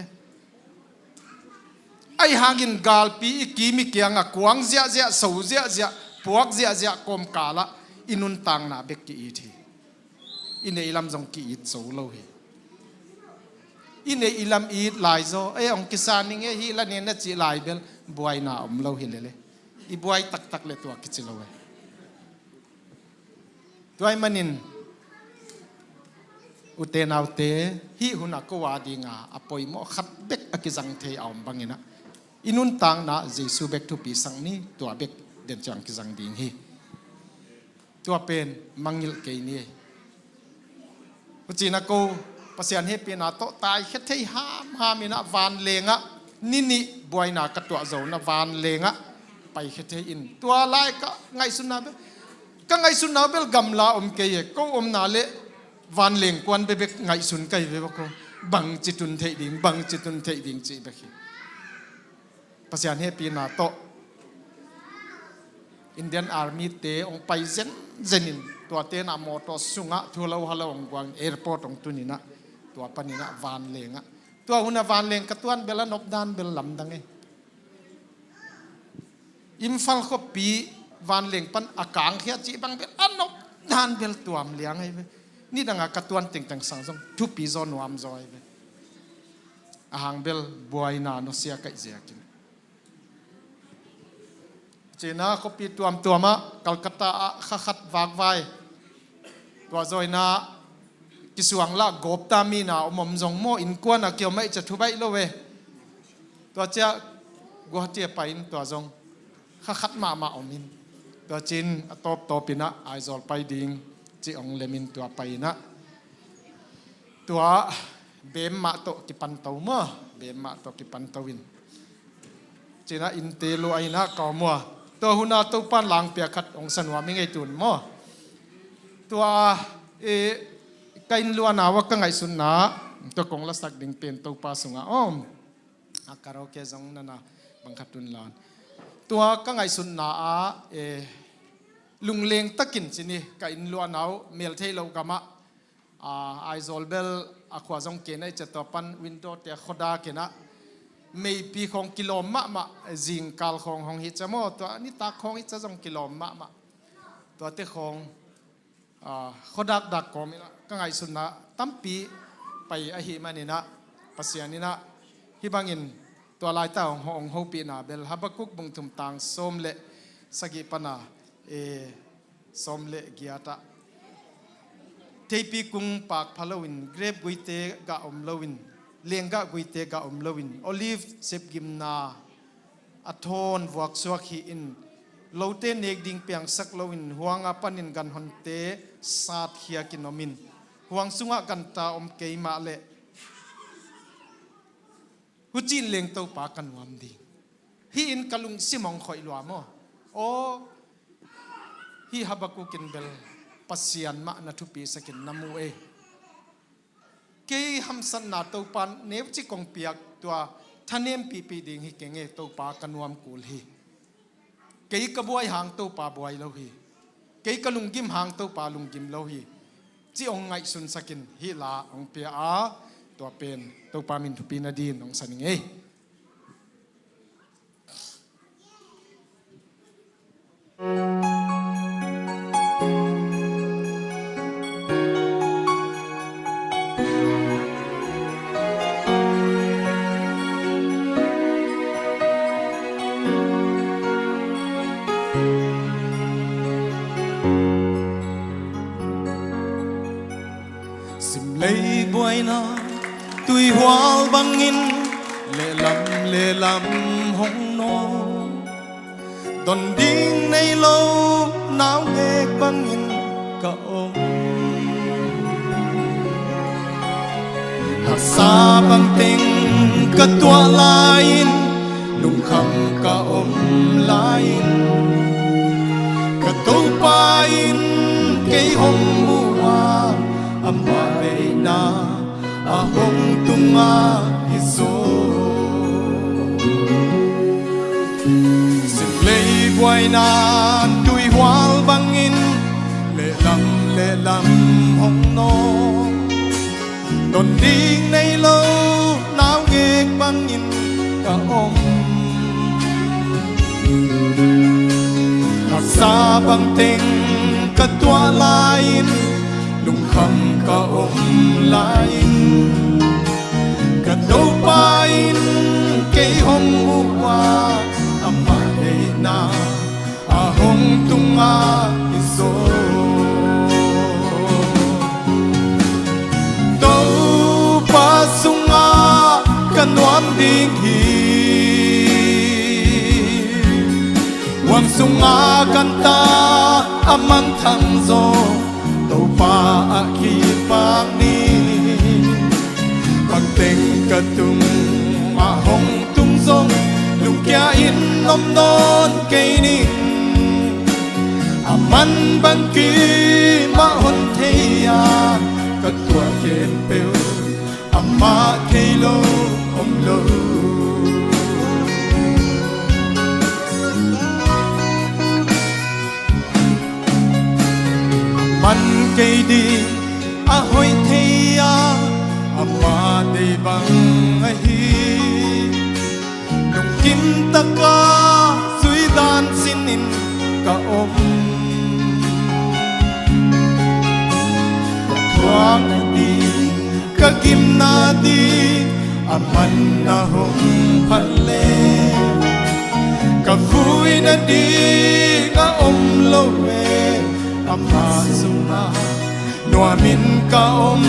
ไอหากินกาลปีกีมิเกียงกวางเจียเจียสูเจียเจียพวกเจียเจียกอมกาละอินุนต่างนาเบกกีอีทีอินเนอิลามจงกีอิดโซโลฮีอินเนอิลามอีดลายโซองกิสานิงฮิละเนนจีลายเบลบวยนาอมโลฮิเลเลอีบวยตักเลตัวกิจิโลเวตัวไอ้มันินอุเตนาวเตฮิหุนักก็ว่าดีงาอปอยโมขัดเบกอกิจังเทอมบังเงินะอินุนต่างนาเจซูเบกทุปีสังนี้ตัวเบกเดินจังกิจังดิงฮีตัวเป็นมังยิลเกนี่ปัจจินักกูภาษาเฮปีนาโตตายแค่ที่ห้ามินะวานเลงะนี่บวยนากระตัวโจนะวานเลงะไปแค่ที่อินตัวลายก็ไงสุนนะเบลก็ไงสุนนะเบลกำลาเกยก็นาเลวานเลงกวนไปเบกไงสุนไกเบลก็บังจิตุนเทดิงบังจิตุนเทดิงจีเบกภาษาเฮปีนาโตอินเดียนอาร์มีเตองไปเซนินตัวเตนามอตสุงะทัวเราฮัลโหลองกวางแอร์พอร์ตองตุนินะตัวปนินะวานเลงะตัวหุนวานเลงกตัวนเบลนบดานเบลลำดังเออิมฟัลก็ปีวานเลงปันอากางเขียจีบังเบลอันนบดานเบลตัวมเลียงไงเว้นี่ดังกตัวนติงตังสังสงทุปีโซนวามจอยเว้อาหางเบลบวยนาโนเซียไกเจียกินเจน่าก็ปีตัวมากัลกัตตาขัดวากไว้ตัวจอยนากิสวงละกบตามีนาอมจงโมอินกวนเกี่ยวไม่จะทุบไปโลเวตัวเจ้ากัวเจียไปตัวจงขัดมาอมินตัวจินตบปีนะไอจอลไปดิงจีองเลมินตัวไปนะตัวเบมมาโตกิปันเตามัวเบมมาโตกิปันเตาวินจีน่าอินเตลูไอนะกอมัวตัวหุนาตัวปานหลังเปียขัดองสันวามิไงตุนมัวตัวกันล้วนาวก็ไงสุนนะตัวกงละสักดิ่งเป็นตัวปาสุงะอ้อมอาการโอเคจงนั่นนะบังคับตุนลานตัวก็ไงสุนนะลุงเลงตะกินสินี่กันล้วนาวเมลเทโลกามะไอโซลเบลอควาจงเกนไอจะตัวปันวินโดว์เตะขดาเกนะไม่ปีของกิโลมะจิงกาลของฮิจามอตัวนี่ตาของฮิจจงกิโลมะตัวเตะของ khodak dak komina ka ngai sunna tampi pai a hi manina pasianina hi bangin to lai ta hong ho pi na bel habakuk bung thum tang som le sagi pana som le giata teipi kung pak phalowin grape guite ga omlowin lenga guite ga omlowin olive sep gimna athon vuak suak hi in lote nek ding piang sak lowin huanga panin gan honte sat khia kinomin huang sunga kan ta om keima le huchin leng to pa kan wam di hi in kalung simong khoi lwa mo o hi habaku kin bel pasian ma na thupi sakin namu e ke hamsan na to pan nev chi kong piak tua thanem pi pi ding hi kenge to pa kanwam kul hi ke ka buai hang to pa buai lo hi ke ka lungkim hang to pa lungkim lo hi chi ong ngai sun sakin hi la ong pe a to pen to pa min thupi na din ong saning e lấy buổi na tui hoa bangin lệ lắm hong no đòn đinh nay lâu náo nghe bangin cả ôm hạt xa băng tình cả tua lain nung khăm cả ôm lain cả tàu pain cây hồng mua amma veina ahong tunga hizo simplei buaina tui hual bangin le lam hong no don ding nei lo nao ngek bangin ka om sa bang ting ka tua lain lung khăm ka om lain ka đâu pain cây hồng hoa amma dei na ahong tunga iso đâu pa sunga ka nuam ding hi wang sunga kan ta amang thang zo tàu pa a khi pang ni bằng tình cả tung mà hồng tung rong lung kia in nom non cây ni man bang ki ma hon thei ya cả tua ken pel amma thei lo om lo man cây đi a hoi thei a amma dei bang a hi nung kim ta ka sui dan sin in ka om thuang na đi ka kim na đi aman na hong phan le ka vui na đi ka om lo ve amma sunga noa min ka om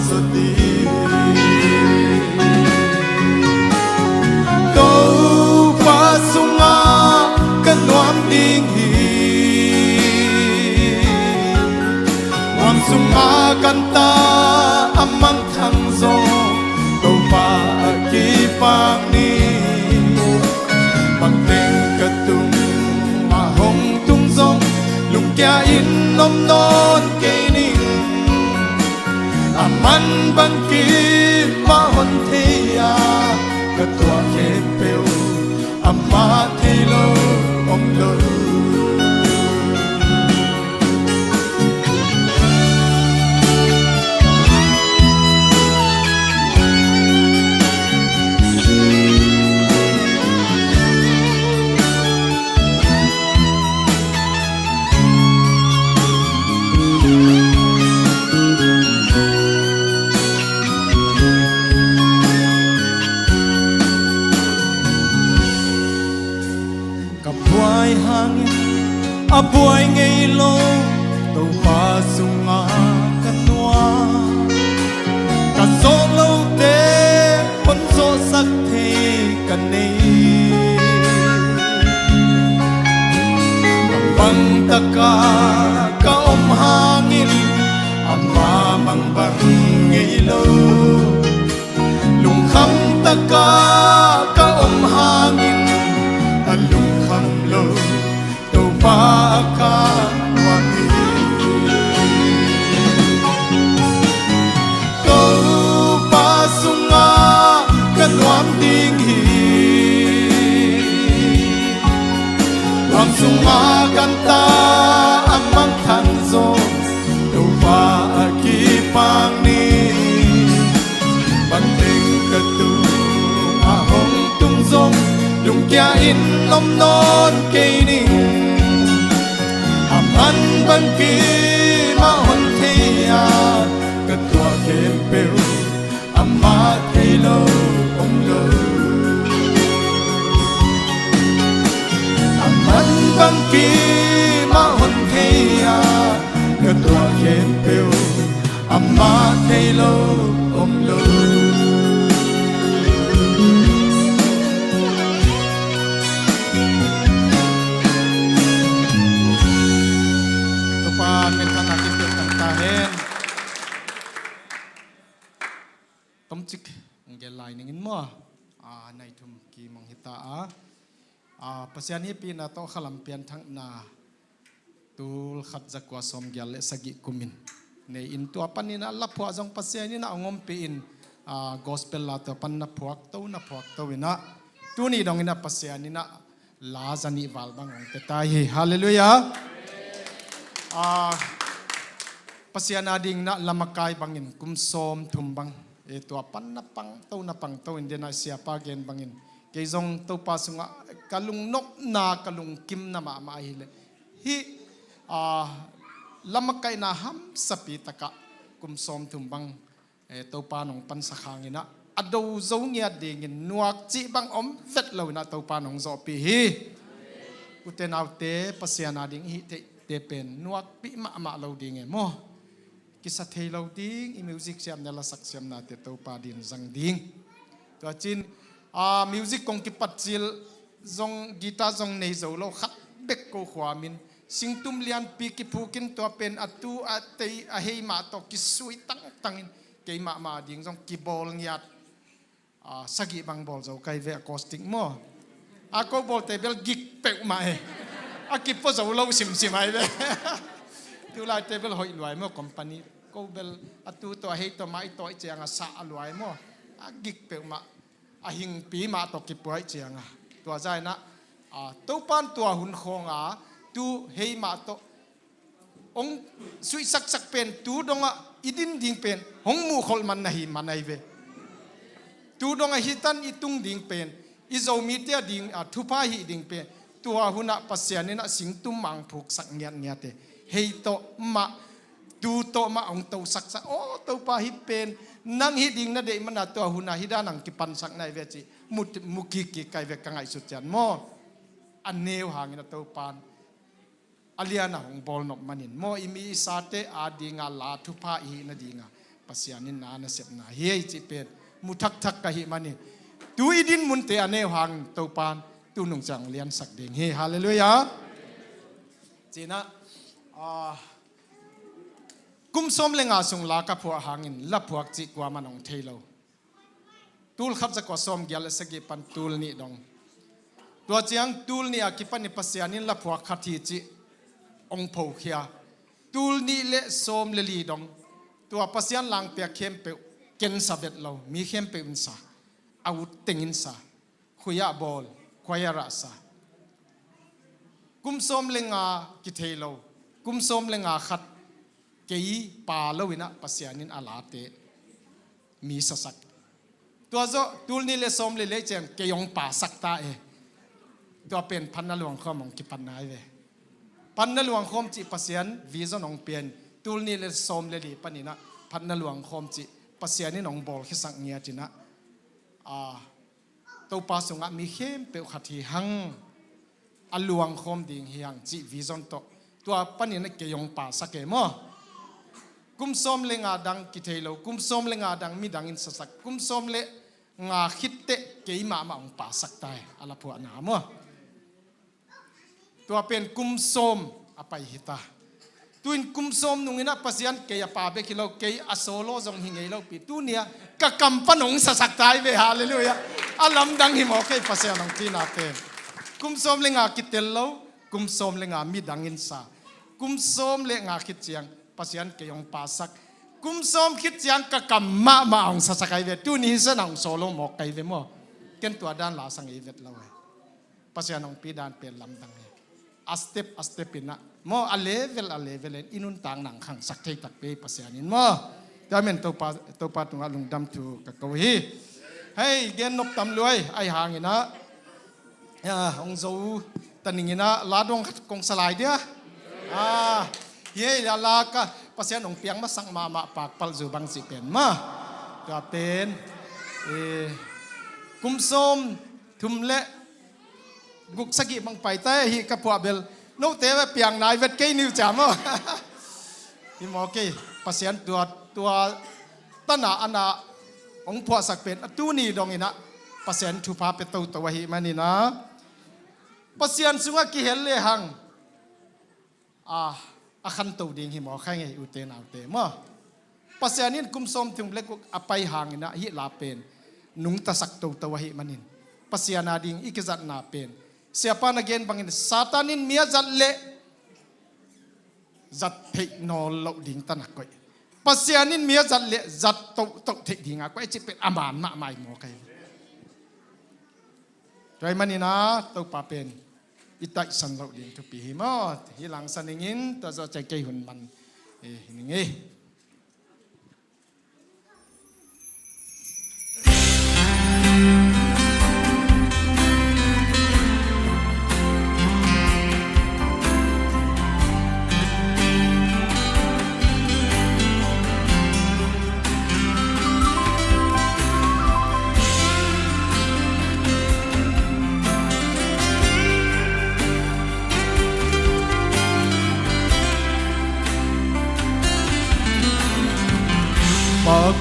so di to pa sunga ka noam ding hi wam sunga kan ta amang thang zo to pa ki pang ni bang teng ka tung ma hong tung zong lung kia in nom non cây ninh man bang ki ma hon thei ya ka tua khen pel amma thei lo om lo buai ngei lo tàu pa sunga kanwa ka zo lo te pon zo sak the kan nei bang taka ka hangin ama mang bang ngei lo lung kham taka ka hangin lung kham lo tàu pa ka wangi tàu pa sunga kan wam ding hi wam sunga kan ta amang than zo tàu pa ki pang ni ban teng ka tu a hong tung zong lung kia in nom non ke ni aman ban ki ma hon thea ka tua kem peu amma thei lo om lo aman ban ki ma hon thea ka tua kem peu amma thei lo om lo tom chik ngel lai ningin mo nai thum ki mong hita pasian hi pi na to khalam pian thang na tul khat zakwa som gyal le sagi kumin nei in to panina la phwa jong pasian ni na ngom pi in gospel la to pan na phuak to ina tu ni dong ina pasian ni na la jani wal bang ong te tai hi hallelujah pasian ading na lamakai bangin kum som thum bang itu pan na pang to indena siapa gen bangin ke jong to pa sunga kalung nok na kalung kim na ma hile hi lamakai na ham sapi taka kum som thum bang to pa nong pan sakhangina ado zo ngia dingin nuak chi bang om vet lo na to pa nong zo pi hi uten autte pasiana ding hi te pen nuak pi ma lo ding mo kisa thelo ding i music siam nela sak siam na te to pa din zang ding to chin music kong ki patchil zong gita zong nei zo lo khat bek ko khwamin singtum lian pi ki phukin to pen atu atei a hei ma to ki sui tangin ke ma ding zong ki bol ngiat sagi bang bol zo kai ve acoustic mo a ko bol te bel gig pe ma e a ki po zo lo sim ai ve tu lai table hoi luai mo company ko bel atu to hei to mai to chianga sa luai mo a gig pe ma a hing pi ma to ki poi chianga to zai na to pan to hun khonga tu hei ma to ong sui sak pen tu donga idin ding pen hong mu khol man nahi manai ve tu donga hitan itung ding pen i zomi te ding thupa hi ding pen tu huna pasianina singtum mang phuk sak ngiat te hei to ma tu to ma ong to sak to pa hi pen nang hi ding na de mana to huna hi da nang ki pan sak nai ve chi muki ki kai ve kangai su chan mo aneu hangina to pan aliana hong bol nok manin mo imi sate adinga la thu pha hi na dinga pasianin na na sep na hi chi pen muthak thak ka hi mani tu idin mun te aneu hang to pan tu nong chang lian sak ding hi hallelujah china kum som lenga sung la ka phua hangin la phuak chi kwa manong thailo tul khap za ko som gyal sagi pan tul ni dong to chiang tul ni akipan ni pasianin la phuak khathi chi ong pho khia tul ni le som le li dong to pasian lang pe khem pe ken savet lo mi khem pe in sa out tengin sa khuya bol khoya ra sa kum som lenga ki thailo kum som lenga khat kei pa lowina pasianin alate mi sasak to zo tul ni le som le chen ke yong pa sakta e to pen phanna luang khomong ki pannai ve panna luang khom chi pasian vision ong pen tul ni le som le li panina panna luang khom chi pasianin ong bol khisak ngia china to pa sunga mi khem pe khathi hang อลวงคมดิ่งเฮียงจีวิจอนโตตัวปันนี้นักเกยงป่าสักเกมอกุมส้มเลงาดังกิเทโลกุมส้มเลงาดังมีดังอินสักกุมส้มเลงาคิดเตะเกยมาองป่าสักตายอลาพวกนามอตัวเป็นกุมส้มอภัยหิตาตุนกุมส้มนุ่งอินะปัสยันเกยป่าเบกิโลเกยอโซโลจงหิงเอโลปีตุเนียกะกำปนงสักตายเวฮาเลลูยาอัลลัมดังหิมโอเคปัสยันองตีนาเตกุมส้มเลงาคิดเตลโลกุมส้มเลงามีดังอินซากุมส้มเลงาคิดเจียงปัสยันเกยองป่าสักกุมส้มคิดเจียงกะกำมาองสักไกเวตุนี้เสนองโซโลหมอกไกเวมอเกันตัวด้านลาสังเอเวตเราปัสยันองปีดานเป็นลำดังอัสเตปินะมออเลเวลอินุนต่างหนังขังสักเทตักเปปัสยานินมอจะเป็นตัวปาตุงลุงดำตูกับกวีให้เกณฑ์นบตำรวยไอหางอินะองโซตันิงินะลาดงกงสลายเดียเฮ้ยลากะปัสยานองเปียงมาสังมาปากปัลจูบังสิเป็นมาจะเป็นกุมส้มทุมเละกุกสกิบังไปแต่ฮีกับพวกเบลโนเตวเปียงนายเวทเกนิวจามนี่หมอเกปัสยันตัวตั้งอันน่ะองพวกสักเป็นตู้นี่ดองอินะปัสยันทุพาเป็นตัวหิมันนี่นะปัสยันสุงกิเฮลเลหังอาคันตัวดิ่งหิหมอแค่ไงอุเตนเอาเตมอปัสยันนี่กุมสมถึงเล็กอภัยหังอินะฮิลาเป็นนุงตะสักตัวหิมันนี่ปัสยันนาดิ่งอีกจัดนาเป็นsiapa nagen bangin satanin mia zatle zat thei no lo ding tan koi pasianin mia zatle zat to thei ding koi chi pet aman ma mai mo kai toy manina to pa pen itai san lo ding tu pi mo hilang saningin ta zo chai kai hun man hiningi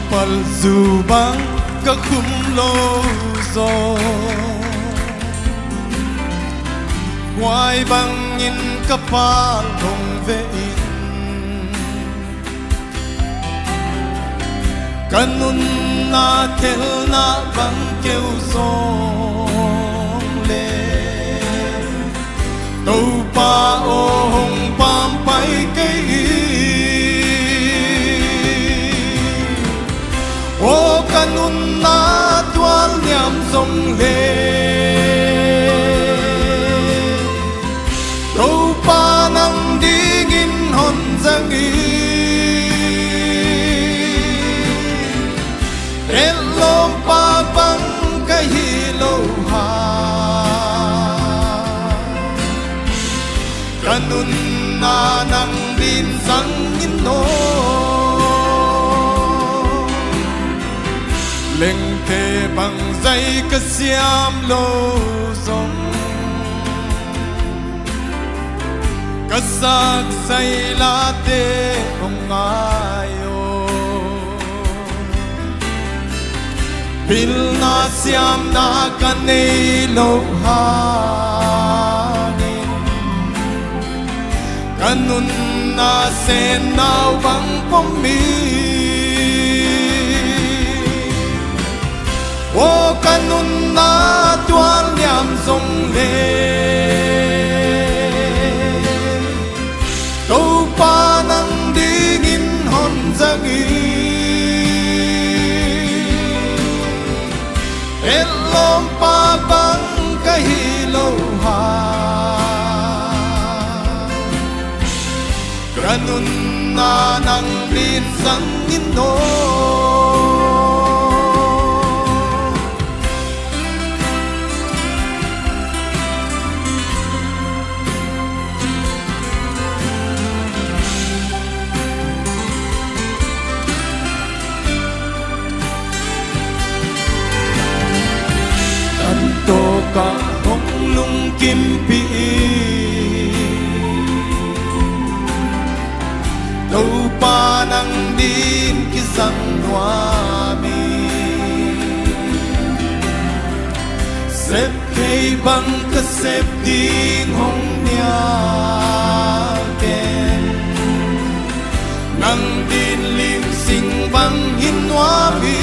Pal zubang ka kumlo zo Hoài bang in ka pal dong ve in Kanun na tel na bang kêu zong le Tâu pa o hong pam pai cây O kanun na tual niam song le Tâu pa nang dingin hon zang i Elom pa bang kahilo ha Kanun na nang bin sang ino Leng te bang dây ka siam lo zong Ka sak say la te ong ayo Pil na siam na ka nei lo hangin Kanun na sen nao bang pom mi O kanun na tual niam song le Tâu pa nang dingin hon zagi Elom pa bang kahilo ha Kanun na nang bin sang ino Ka hong lung kim pi băng ka xếp ding hong nia ken nang din lim sing băng hin hoa bi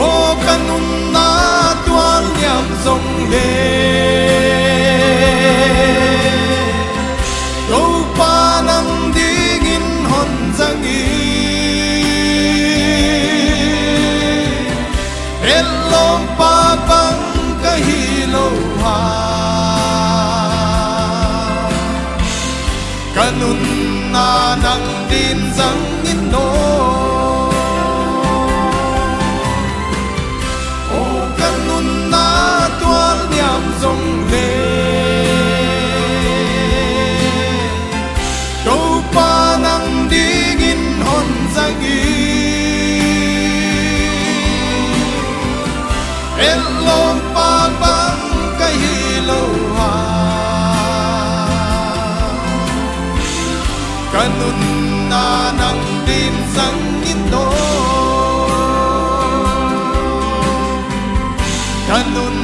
o kanun na tuan nham dòng lệ đâu pa nang ding in hon giang y hello pa bang ka hilo ha kanun na nang din giang in no o kanun na tuan nham dòng lệ đâu pa nang ding in hon giang y hello pa bang ka hilo ha kanun na nang din sang ito kanun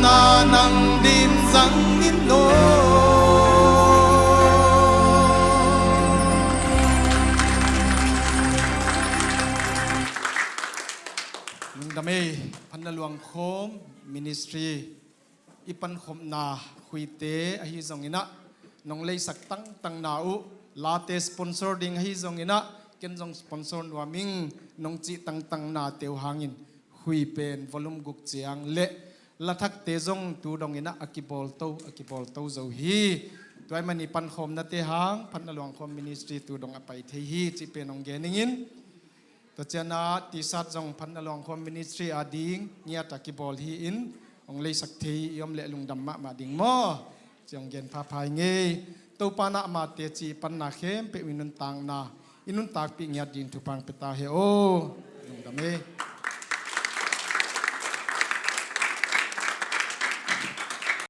na nang din sang ito nung dami panaluang khom ministry ipan khom na khuite ahi zong ina nong lei sak tang na u late sponsor ding ahi zong ina ken zong sponsor nuaming nong chi tang na teu hangin hui pen volume guk chiang le lathak te zong tu dong ina akibol to zo hi toy mani pan khom na te hang panaluang khom ministry tu dong apai the hi chi pen ong geningin to chana ti sat jong phan along khom ministry ading nia takibol hi in ong lei sak thei yom le lungdam ma ding mo chong gen pha phai nge to pana ma te chi pan na khem pe winun tang na inun tak pi nya din tu pang peta he o lungdam e